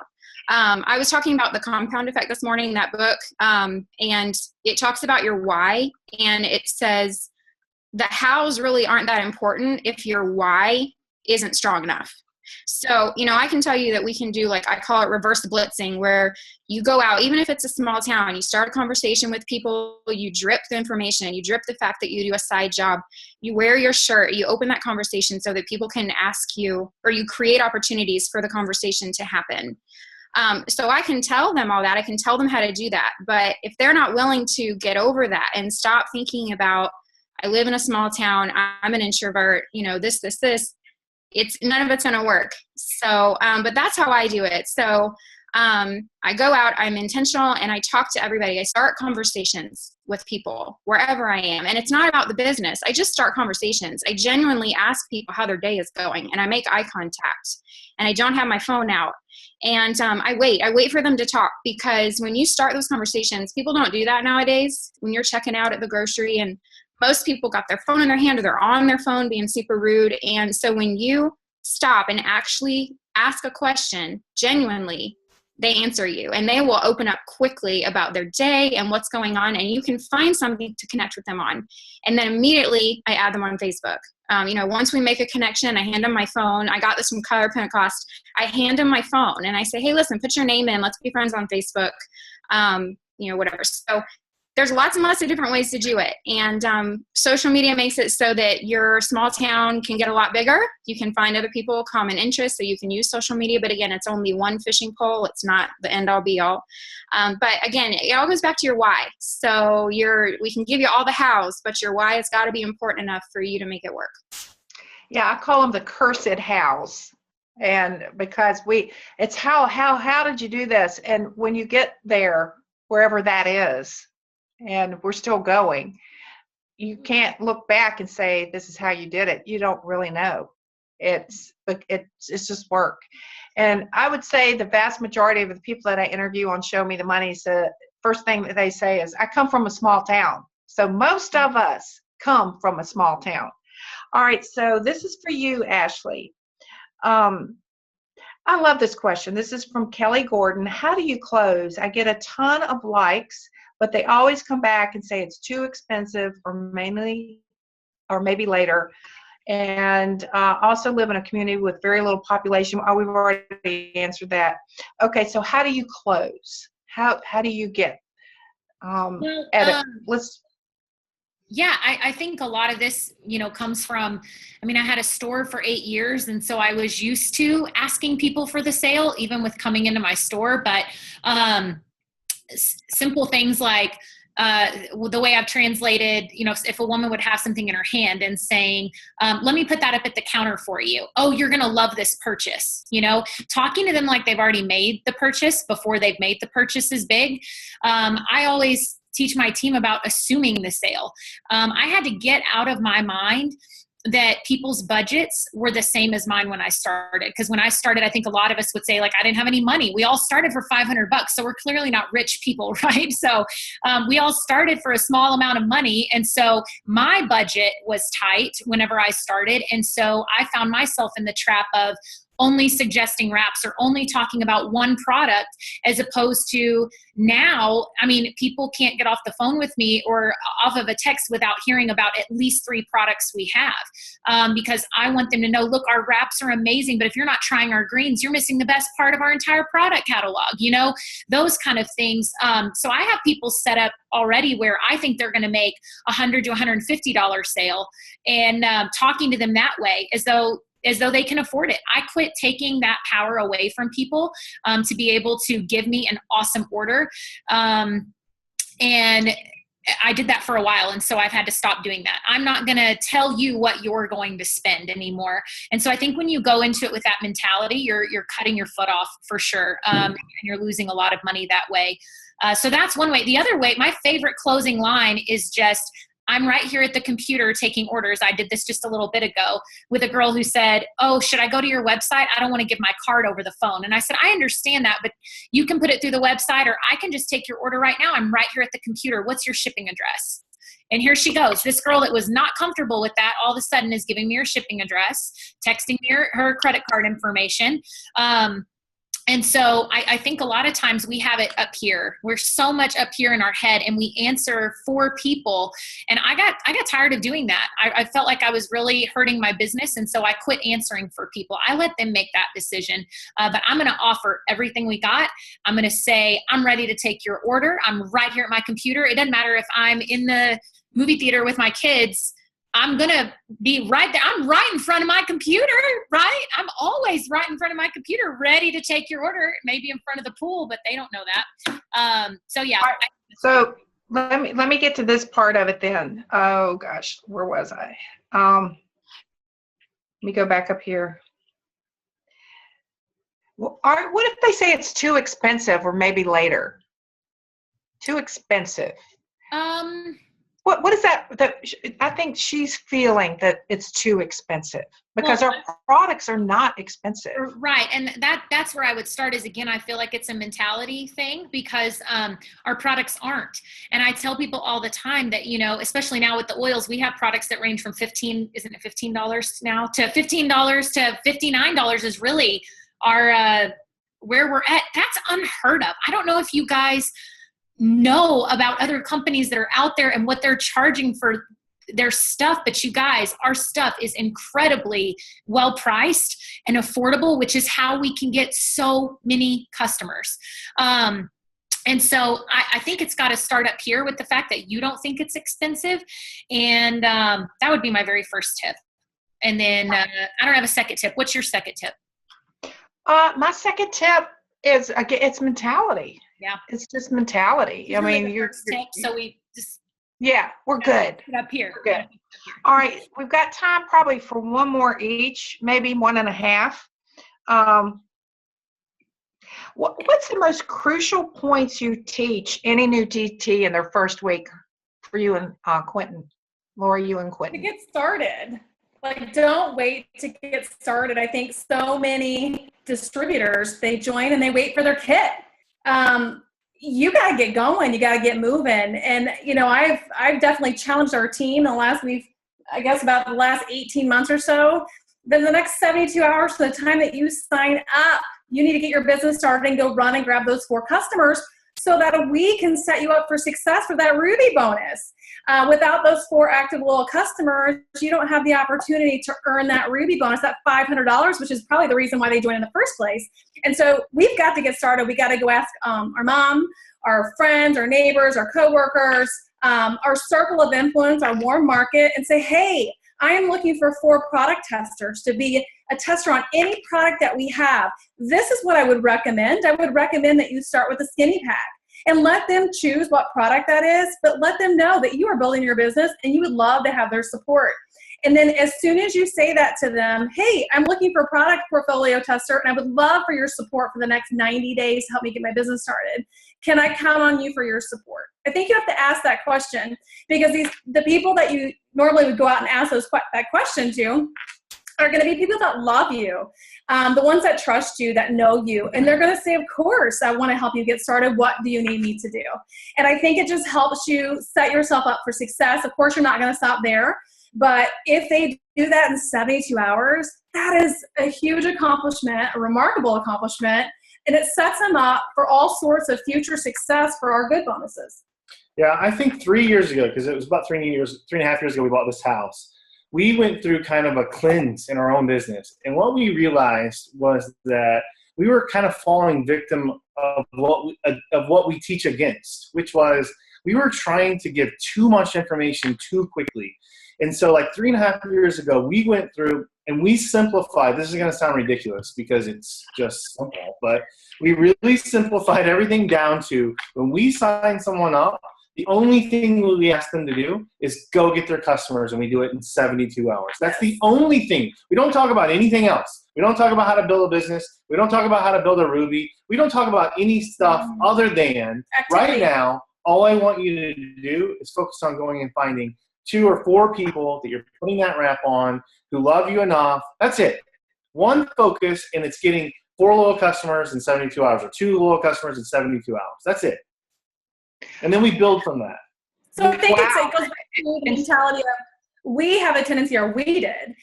I was talking about the compound effect this morning, that book, and it talks about your why, and it says the hows really aren't that important if your why isn't strong enough. So, I can tell you that we can do, like, I call it reverse blitzing, where you go out, even if it's a small town, you start a conversation with people, you drip the information, you drip the fact that you do a side job, you wear your shirt, you open that conversation so that people can ask you, or you create opportunities for the conversation to happen. So I can tell them all that. I can tell them how to do that. But if they're not willing to get over that and stop thinking about, I live in a small town, I'm an introvert, this, it's none of it's going to work. So, but that's how I do it. So I go out, I'm intentional, and I talk to everybody. I start conversations with people wherever I am. And it's not about the business. I just start conversations. I genuinely ask people how their day is going, and I make eye contact, and I don't have my phone out. And I wait for them to talk, because when you start those conversations, people don't do that nowadays. When you're checking out at the grocery, and most people got their phone in their hand, or they're on their phone being super rude. And so when you stop and actually ask a question genuinely, they answer you, and they will open up quickly about their day and what's going on, and you can find something to connect with them on. And then immediately I add them on Facebook. Once we make a connection, I hand them my phone. I got this from Kyler Pentecost. I hand them my phone and I say, hey, listen, put your name in. Let's be friends on Facebook. Whatever. So there's lots and lots of different ways to do it. And social media makes it so that your small town can get a lot bigger. You can find other people, common interests, so you can use social media. But again, it's only one fishing pole. It's not the end all be all. But again, it all goes back to your why. So we can give you all the hows, but your why has got to be important enough for you to make it work. Yeah, I call them the cursed hows. And because it's how did you do this? And when you get there, wherever that is, and we're still going, you can't look back and say, this is how you did it. You don't really know. It's just work. And I would say the vast majority of the people that I interview on Show Me the Money, the first thing that they say is, I come from a small town. So most of us come from a small town. All right, so this is for you, Ashley. I love this question. This is from Kelly Gordon. How do you close? I get a ton of likes, but they always come back and say it's too expensive, or maybe later. And also live in a community with very little population. Oh, we've already answered that. Okay, so how do you close? How do you get I think a lot of this, comes from, I had a store for 8 years. And so I was used to asking people for the sale, even with coming into my store. But simple things like the way I've translated, if a woman would have something in her hand and saying, let me put that up at the counter for you. Oh, you're going to love this purchase. Talking to them like they've already made the purchase before they've made the purchase is big. I always teach my team about assuming the sale. I had to get out of my mind that people's budgets were the same as mine when I started. Because when I started, I think a lot of us would say, like, I didn't have any money. We all started for $500, so we're clearly not rich people, right? So we all started for a small amount of money. And so my budget was tight whenever I started. And so I found myself in the trap of only suggesting wraps or only talking about one product, as opposed to now, I mean, people can't get off the phone with me or off of a text without hearing about at least 3 products we have, because I want them to know, look, our wraps are amazing, but if you're not trying our greens, you're missing the best part of our entire product catalog, you know, those kind of things. So I have people set up already where I think they're going to make $100 to $150 sale, and talking to them that way as though they can afford it. I quit taking that power away from people to be able to give me an awesome order. And I did that for a while. And so I've had to stop doing that. I'm not going to tell you what you're going to spend anymore. And so I think when you go into it with that mentality, you're cutting your foot off for sure. And you're losing a lot of money that way. So that's one way. The other way, my favorite closing line is just, I'm right here at the computer taking orders. I did this just a little bit ago with a girl who said, oh, should I go to your website? I don't want to give my card over the phone. And I said, I understand that, but you can put it through the website, or I can just take your order right now. I'm right here at the computer. What's your shipping address? And here she goes. This girl that was not comfortable with that all of a sudden is giving me her shipping address, texting me her credit card information. And so I think a lot of times we have it up here. We're so much up here in our head, and we answer for people. And I got tired of doing that. I felt like I was really hurting my business. And so I quit answering for people. I let them make that decision. But I'm going to offer everything we got. I'm going to say, I'm ready to take your order. I'm right here at my computer. It doesn't matter if I'm in the movie theater with my kids. I'm going to be right there. I'm right in front of my computer, right? I'm always right in front of my computer, ready to take your order, maybe in front of the pool, but they don't know that. So yeah. Right. So let me get to this part of it then. Oh gosh, where was I? Let me go back up here. Well, what if they say it's too expensive, or maybe later? Too expensive. What is that? I think she's feeling that it's too expensive because our products are not expensive. Right. And that's where I would start is, again, I feel like it's a mentality thing because our products aren't. And I tell people all the time that, you know, especially now with the oils, we have products that range from $15 now to $15 to $59 is really our where we're at. That's unheard of. I don't know if you guys know about other companies that are out there and what they're charging for their stuff, but you guys, our stuff is incredibly well priced and affordable, which is how we can get so many customers. And so I think it's got to start up here with the fact that you don't think it's expensive. And that would be my very first tip. And then I don't have a second tip. What's your second tip? My second tip is, it's mentality. Yeah. It's just mentality. I mean, so we just. Yeah, we're good. Up here. We're good. All right. We've got time probably for one more each, maybe 1.5. What's the most crucial points you teach any new DT in their first week for you and Quentin? Lori, you and Quentin. To get started. Like, don't wait to get started. I think so many distributors, they join and they wait for their kit. You got to get going. You got to get moving. And, you know, I've definitely challenged our team the last 18 months or so. Then the next 72 hours from the time that you sign up, you need to get your business started and go run and grab those 4 customers so that we can set you up for success for that Ruby bonus. Without those 4 active loyal customers, you don't have the opportunity to earn that Ruby bonus, that $500, which is probably the reason why they joined in the first place. And so we've got to get started. We got to go ask our mom, our friends, our neighbors, our coworkers, our circle of influence, our warm market, and say, hey, I am looking for 4 product testers to be a tester on any product that we have. This is what I would recommend. I would recommend that you start with a skinny pack and let them choose what product that is, but let them know that you are building your business and you would love to have their support. And then as soon as you say that to them, hey, I'm looking for a product portfolio tester, and I would love for your support for the next 90 days to help me get my business started. Can I count on you for your support? I think you have to ask that question, because the people that you normally would go out and ask that question to are going to be people that love you, the ones that trust you, that know you, and they're going to say, of course, I want to help you get started. What do you need me to do? And I think it just helps you set yourself up for success. Of course, you're not going to stop there, but if they do that in 72 hours, that is a huge accomplishment, a remarkable accomplishment, and it sets them up for all sorts of future success for our good bonuses. Yeah, I think 3 years ago, because it was about 3.5 years ago, we bought this house. We went through kind of a cleanse in our own business. And what we realized was that we were kind of falling victim of what we teach against, which was we were trying to give too much information too quickly. And so like 3.5 years ago, we went through and we simplified. This is going to sound ridiculous because it's just simple, but we really simplified everything down to when we sign someone up, the only thing we ask them to do is go get their customers, and we do it in 72 hours. That's the only thing. We don't talk about anything else. We don't talk about how to build a business. We don't talk about how to build a Ruby. We don't talk about any stuff other than right now, all I want you to do is focus on going and finding 2 or 4 people that you're putting that wrap on who love you enough. That's it. One focus, and it's getting 4 loyal customers in 72 hours or 2 loyal customers in 72 hours. That's it. And then we build from that. So I think it goes back to the mentality of we have a tendency, or we did.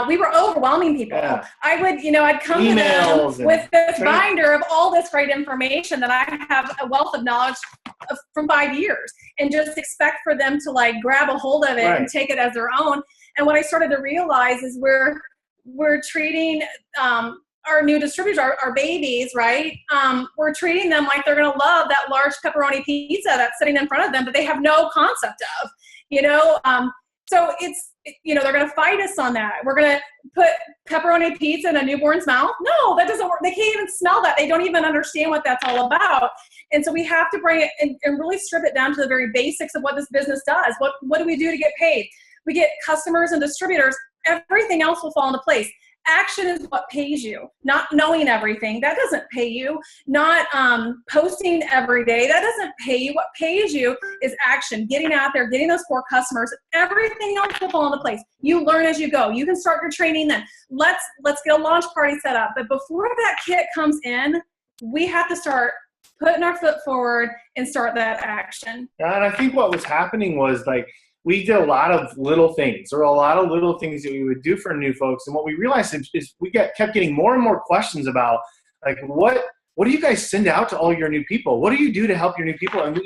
We were overwhelming people. Yeah. I'd come Emails to them with this binder of all this great information that I have a wealth of knowledge from 5 years, and just expect for them to like grab a hold of it and take it as their own. And what I started to realize is we're treating our new distributors, our babies, right? We're treating them like they're going to love that large pepperoni pizza that's sitting in front of them, but they have no concept of, so they're going to fight us on that. We're going to put pepperoni pizza in a newborn's mouth. No, that doesn't work. They can't even smell that. They don't even understand what that's all about. And so we have to bring it and really strip it down to the very basics of what this business does. What do we do to get paid? We get customers and distributors. Everything else will fall into place. Action is what pays you. Not knowing everything, that doesn't pay you. Not posting every day, that doesn't pay you. What pays you is action, getting out there, getting those 4 customers. Everything else will fall into place. You learn as you go. You can start your training then. Let's get a launch party set up. But before that kit comes in, we have to start putting our foot forward and start that action. And I think what was happening was like, we did a lot of little things. There were a lot of little things that we would do for new folks. And what we realized is we kept getting more and more questions about, like, what do you guys send out to all your new people? What do you do to help your new people? And,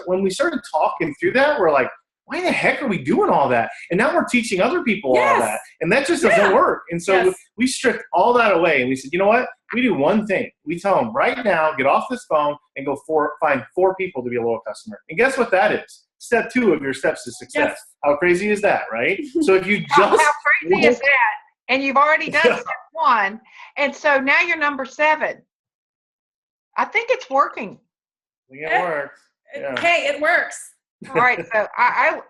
when we started talking through that, we're like, why the heck are we doing all that? And now we're teaching other people all that. And that just doesn't work. And so we stripped all that away. And we said, you know what? We do one thing. We tell them right now, get off this phone and go find 4 people to be a loyal customer. And guess what that is? Step 2 of your steps to success. Yes. How crazy is that, right? So if you just how crazy is that? And you've already done step 1, and so now you're number 7. I think it's working. It works. Yeah. Hey, it works. All right, so I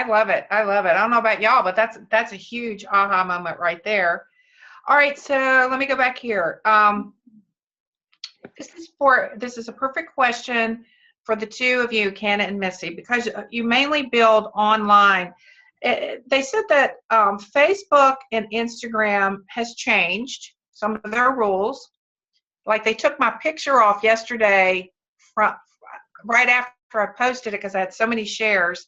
love it. I love it. I don't know about y'all, but that's a huge aha moment right there. All right, so let me go back here. This is a perfect question for the 2 of you, Kenna and Missy, because you mainly build online. They said that Facebook and Instagram has changed some of their rules. Like they took my picture off yesterday right after I posted it because I had so many shares.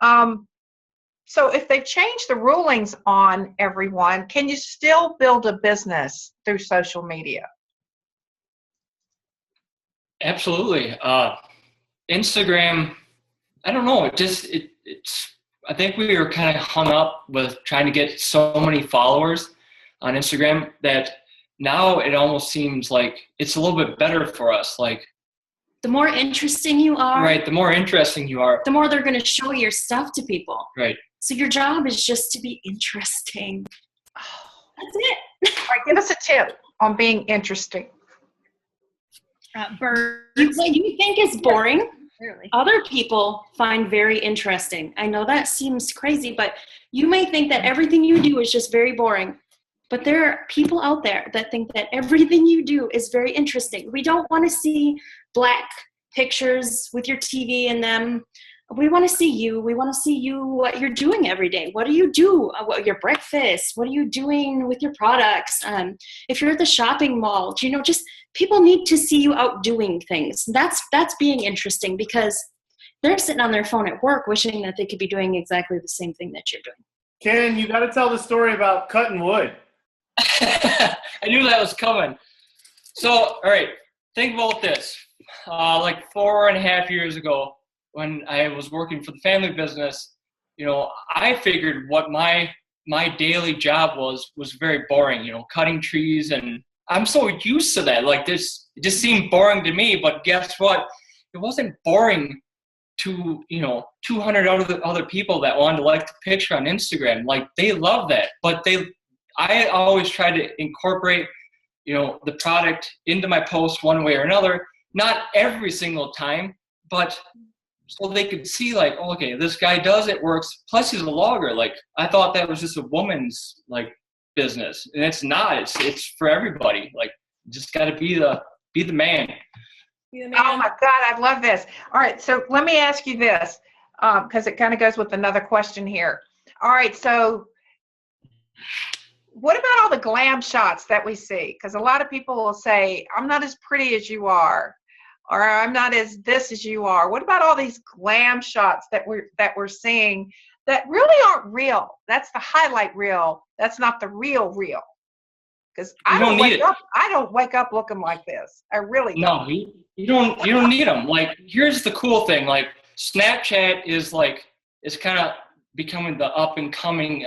So if they've changed the rulings on everyone, can you still build a business through social media? Absolutely. Instagram, I don't know. It's. I think we were kind of hung up with trying to get so many followers on Instagram that now it almost seems like it's a little bit better for us. Like the more interesting you are, right? The more interesting you are, the more they're going to show your stuff to people. Right. So your job is just to be interesting. That's it. All right, give us a tip on being interesting. You think is boring. other people find very interesting. I know that seems crazy, but you may think that everything you do is just very boring. But there are people out there that think that everything you do is very interesting. We don't want to see black pictures with your TV in them. We want to see you. We want to see you, what you're doing every day. What do you do? Your breakfast? What are you doing with your products? If you're at the shopping mall, just people need to see you out doing things. That's being interesting, because they're sitting on their phone at work wishing that they could be doing exactly the same thing that you're doing. Ken, you got to tell the story about cutting wood. I knew that was coming. So, all right, think about this. Like 4.5 years ago, when I was working for the family business, I figured what my daily job was very boring, cutting trees, and I'm so used to that. Like this, it just seemed boring to me, but guess what? It wasn't boring to, 200 other people that wanted to like the picture on Instagram. Like they love that, but I always try to incorporate, the product into my post one way or another. Not every single time, but so they could see like, oh, okay, this guy does it, works. Plus he's a logger. Like I thought that was just a woman's like business, and it's not. It's for everybody. Like you just got to be the man. Oh my God, I love this. All right, so let me ask you this, because it kind of goes with another question here. All right, so what about all the glam shots that we see? Because a lot of people will say, I'm not as pretty as you are, or I'm not as this as you are. What about all these glam shots that we're seeing that really aren't real? That's the highlight reel. That's not the real. Because I don't wake up looking like this. I really don't. No, you don't need them. Like here's the cool thing. Like Snapchat is kind of becoming the up and coming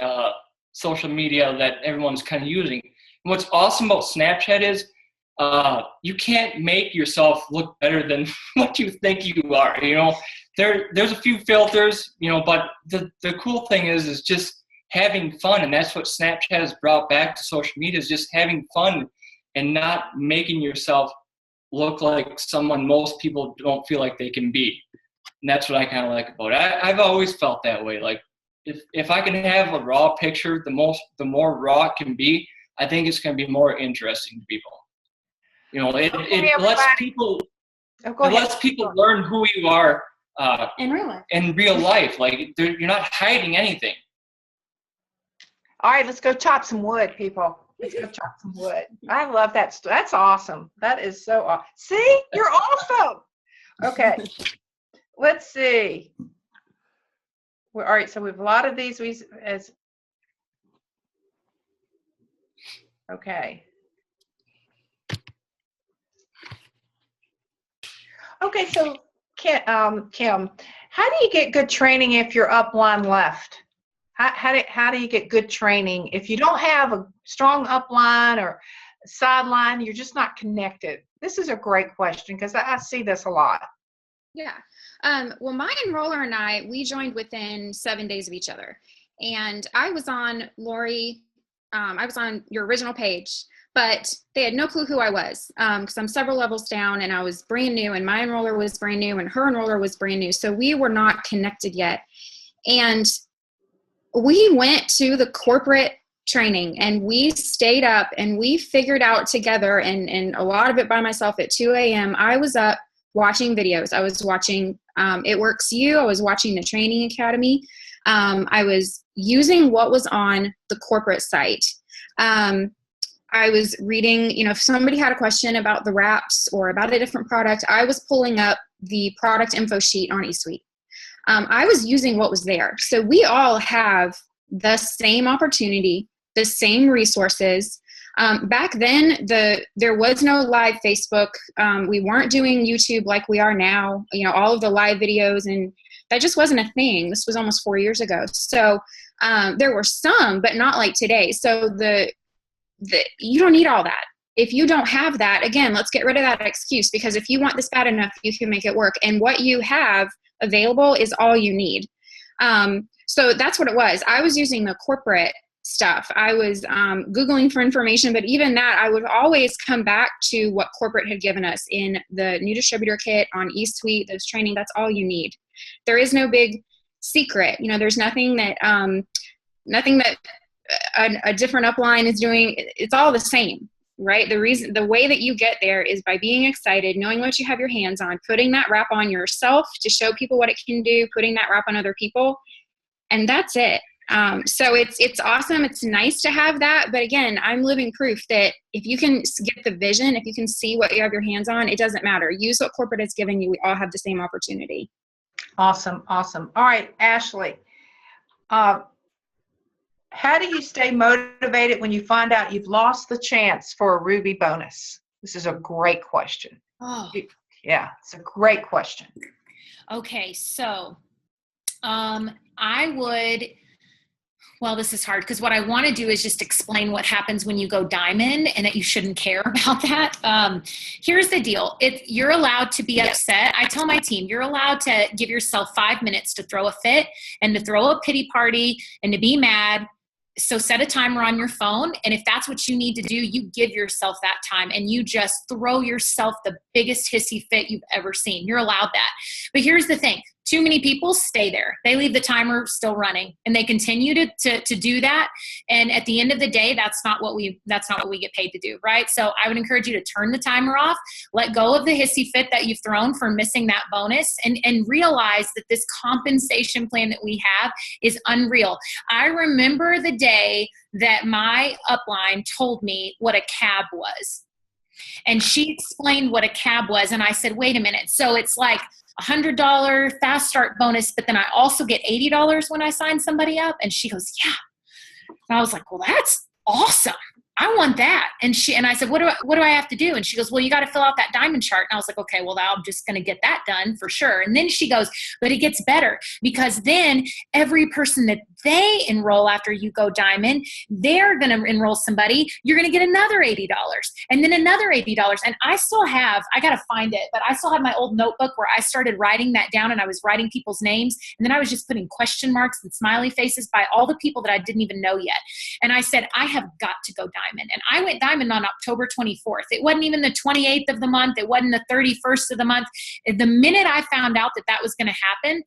social media that everyone's kind of using. And what's awesome about Snapchat is you can't make yourself look better than what you think you are. There's a few filters, but the cool thing is just having fun, and that's what Snapchat has brought back to social media, is just having fun and not making yourself look like someone most people don't feel like they can be. And that's what I kind of like about it. I've always felt that way. Like if I can have a raw picture, the more raw it can be, I think it's going to be more interesting to people. It lets people learn who you are in real life. In real life, like you're not hiding anything. All right, let's go chop some wood, people. Let's go chop some wood. I love that. That's awesome. That is so awesome. See, you're awesome. Okay, let's see. All right, so we have a lot of these as okay. Okay, so Kim, how do you get good training if you're upline left? How do you get good training if you don't have a strong upline or sideline? You're just not connected. This is a great question because I see this a lot. Yeah. Well, my enroller and we joined within 7 days of each other. And I was on Lori, I was on your original page, but they had no clue who I was because I'm several levels down and I was brand new, and my enroller was brand new and her enroller was brand new. So we were not connected yet. And we went to the corporate training and we stayed up and we figured out together, and a lot of it by myself at 2 a.m. I was up watching videos. I was watching It Works You. I was watching the Training Academy. I was using what was on the corporate site. I was reading, if somebody had a question about the wraps or about a different product, I was pulling up the product info sheet on eSuite. I was using what was there. So we all have the same opportunity, the same resources. Back then, there was no live Facebook. We weren't doing YouTube like we are now, all of the live videos, and that just wasn't a thing. This was almost 4 years ago. So there were some, but not like today. So you don't need all that. If you don't have that, again, let's get rid of that excuse, because if you want this bad enough, you can make it work. And what you have available is all you need. So that's what it was. I was using the corporate stuff. I was Googling for information, but even that, I would always come back to what corporate had given us in the new distributor kit on eSuite, those training. That's all you need. There is no big secret. You know, there's nothing that a different upline is doing. It's all the same, right? The way that you get there is by being excited, knowing what you have your hands on, putting that wrap on yourself to show people what it can do, putting that wrap on other people, and that's it. So it's awesome. It's nice to have that. But again, I'm living proof that if you can get the vision, if you can see what you have your hands on, it doesn't matter. Use what corporate is giving you. We all have the same opportunity. Awesome. Awesome. All right, Ashley, how do you stay motivated when you find out you've lost the chance for a Ruby bonus? This is a great question. Oh, Yeah, it's a great question. okay. So, I would, well, this is hard because what I want to do is just explain what happens when you go diamond and that you shouldn't care about that. Here's the deal. You're allowed to be upset. I tell my team, you're allowed to give yourself 5 minutes to throw a fit and to throw a pity party and to be mad. So set a timer on your phone. And if that's what you need to do, you give yourself that time and you just throw yourself the biggest hissy fit you've ever seen. You're allowed that. But here's the thing. Too many people stay there. They leave the timer still running and they continue to do that. And at the end of the day, that's not what we get paid to do, right? So I would encourage you to turn the timer off, let go of the hissy fit that you've thrown for missing that bonus, and realize that this compensation plan that we have is unreal. I remember the day that my upline told me what a cab was. And she explained what a cab was. And I said, wait a minute. So it's like $100 fast start bonus, but then I also get $80 when I sign somebody up. And she goes, yeah. And I was like, well, that's awesome. I want that. And I said, what do I have to do? And she goes, well, you got to fill out that diamond chart. And I was like, okay, well, I'm just going to get that done for sure. And then she goes, but it gets better because then every person that they enroll after you go diamond, they're going to enroll somebody. You're going to get another $80 and then another $80. And I got to find it, but I still have my old notebook where I started writing that down and I was writing people's names. And then I was just putting question marks and smiley faces by all the people that I didn't even know yet. And I said, I have got to go diamond. And I went diamond on October 24th. It wasn't even the 28th of the month. It wasn't the 31st of the month. The minute I found out that was going to happen,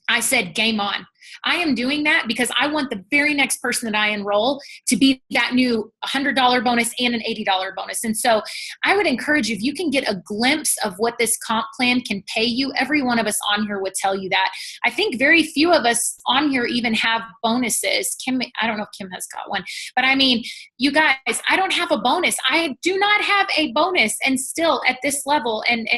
I said, game on. I am doing that because I want the very next person that I enroll to be that new $100 bonus and an $80 bonus. And so I would encourage you, if you can get a glimpse of what this comp plan can pay you, every one of us on here would tell you that. I think very few of us on here even have bonuses. Kim, I don't know if Kim has got one, but I mean, you guys, I don't have a bonus. I do not have a bonus, and still at this level and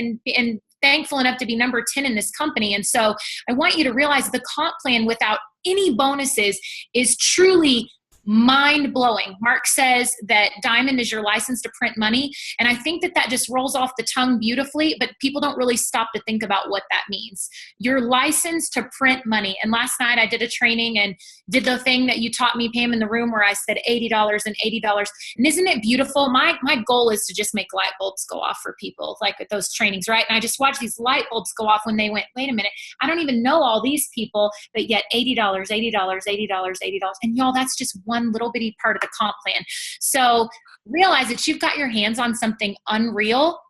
thankful enough to be number 10 in this company. And so I want you to realize the comp plan without any bonuses is truly mind-blowing. Mark says that diamond is your license to print money. And I think that just rolls off the tongue beautifully, but people don't really stop to think about what that means. Your license to print money. And last night I did a training and did the thing that you taught me, Pam, in the room where I said $80 and $80. And isn't it beautiful? My goal is to just make light bulbs go off for people, like at those trainings, right? And I just watched these light bulbs go off when they went, wait a minute, I don't even know all these people, but yet $80, $80, $80, $80. And y'all, that's just one little bitty part of the comp plan. So realize that you've got your hands on something unreal,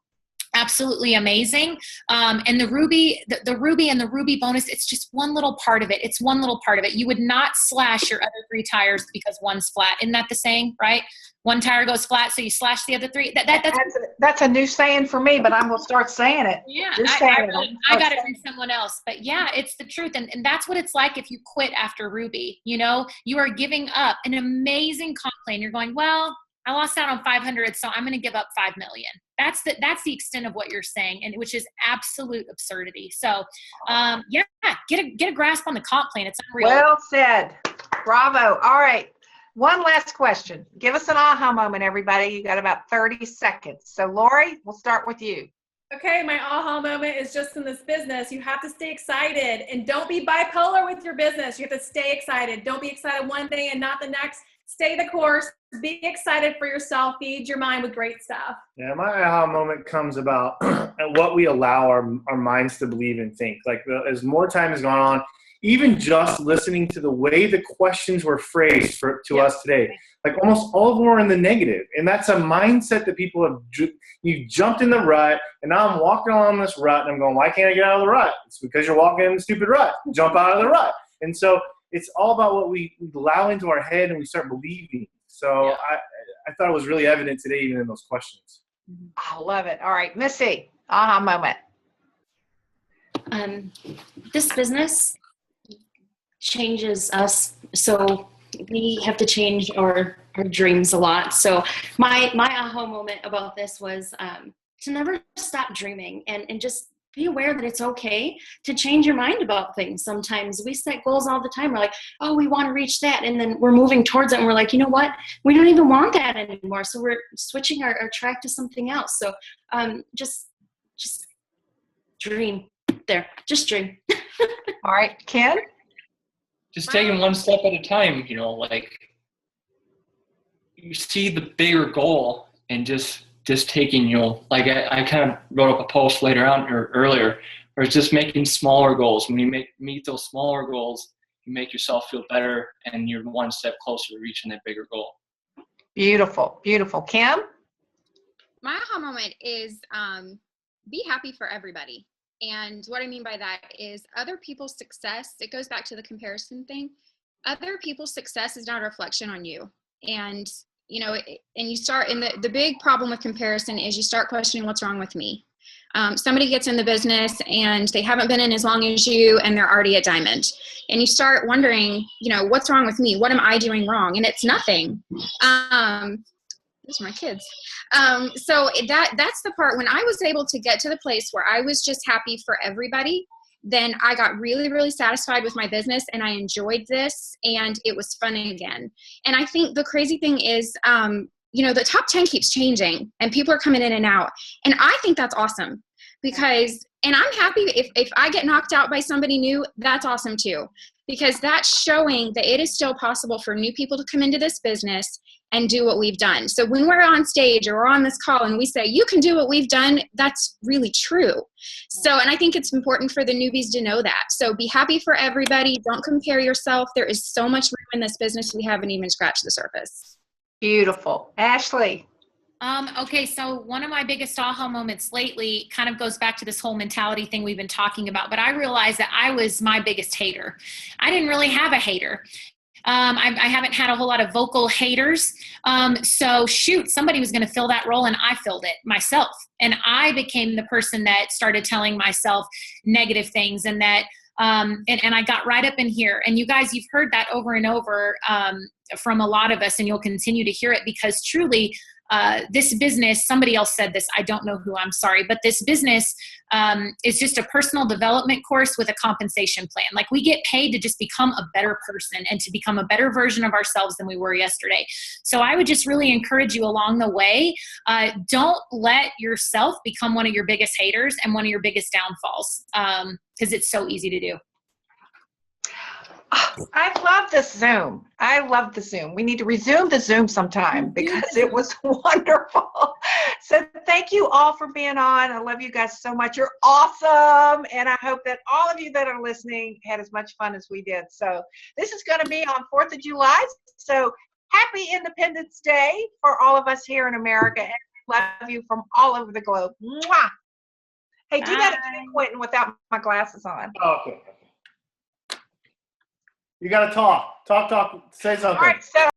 absolutely amazing. And the Ruby and the Ruby bonus, it's just one little part of it. It's one little part of it. You would not slash your other 3 tires because one's flat. Isn't that the saying, right? One tire goes flat, so you slash the other 3. That's a new saying for me, but I'm going to start saying it. Yeah, I got it from someone else. But yeah, it's the truth. And that's what it's like if you quit after Ruby. You know, you are giving up an amazing comp plan. You're going, well, I lost out on 500, so I'm going to give up 5 million. That's the extent of what you're saying, and which is absolute absurdity. So, yeah, get a grasp on the comp plan. It's unreal. Well said. Bravo. All right. One last question. Give us an aha moment, everybody. You got about 30 seconds. So, Lori, we'll start with you. Okay, my aha moment is just in this business. You have to stay excited, and don't be bipolar with your business. You have to stay excited. Don't be excited one day and not the next. Stay the course. Be excited for yourself. Feed your mind with great stuff. Yeah, my aha moment comes about what we allow our minds to believe and think. Like as more time has gone on, even just listening to the way the questions were phrased to us today, like almost all of them were in the negative. And that's a mindset that people have, you jumped in the rut, and now I'm walking along this rut, and I'm going, why can't I get out of the rut? It's because you're walking in the stupid rut. Jump out of the rut. And so it's all about what we allow into our head and we start believing. So I thought it was really evident today, even in those questions. I love it. All right, Missy, aha moment. This business changes us, so we have to change our dreams a lot. So my aha moment about this was to never stop dreaming and just be aware that it's okay to change your mind about things. Sometimes we set goals all the time. We're like, oh, we want to reach that. And then we're moving towards it. And we're like, you know what? We don't even want that anymore. So we're switching our track to something else. So just dream there. Just dream. All right, Ken? Just taking one step at a time, you know, like you see the bigger goal and just taking, you know, like I kind of wrote up a post later on or earlier where it's just making smaller goals. When you meet those smaller goals, you make yourself feel better and you're one step closer to reaching that bigger goal. Beautiful, beautiful. Kim? My aha moment is be happy for everybody. And what I mean by that is other people's success, it goes back to the comparison thing. Other people's success is not a reflection on you. And you know, and you start, and the big problem with comparison is you start questioning what's wrong with me. Somebody gets in the business and they haven't been in as long as you and they're already a diamond. And you start wondering, you know, what's wrong with me? What am I doing wrong? And it's nothing. Those are my kids. So that's the part when I was able to get to the place where I was just happy for everybody, then I got really, really satisfied with my business and I enjoyed this and it was fun again. And I think the crazy thing is, you know, the top 10 keeps changing and people are coming in and out. And I think that's awesome because, and I'm happy if I get knocked out by somebody new, that's awesome too, because that's showing that it is still possible for new people to come into this business and do what we've done. So when we're on stage or we're on this call and we say, you can do what we've done, that's really true. So, and I think it's important for the newbies to know that. So be happy for everybody. Don't compare yourself. There is so much room in this business. We haven't even scratched the surface. Beautiful. Ashley? Okay, so one of my biggest aha moments lately kind of goes back to this whole mentality thing we've been talking about, but I realized that I was my biggest hater. I didn't really have a hater. I haven't had a whole lot of vocal haters. So shoot, somebody was going to fill that role and I filled it myself. And I became the person that started telling myself negative things and that, and I got right up in here. And you guys, you've heard that over and over from a lot of us, and you'll continue to hear it because truly, this business, somebody else said this, I don't know who, I'm sorry, but this business is just a personal development course with a compensation plan. Like we get paid to just become a better person and to become a better version of ourselves than we were yesterday. So I would just really encourage you along the way, don't let yourself become one of your biggest haters and one of your biggest downfalls because it's so easy to do. I love this Zoom. I love the Zoom. We need to resume the Zoom sometime because it was wonderful. So thank you all for being on. I love you guys so much. You're awesome. And I hope that all of you that are listening had as much fun as we did. So this is going to be on 4th of July. So happy Independence Day for all of us here in America. And I love you from all over the globe. Mwah! Hey, do that again, Quentin, without my glasses on. Okay. You got to talk, say something. All right, so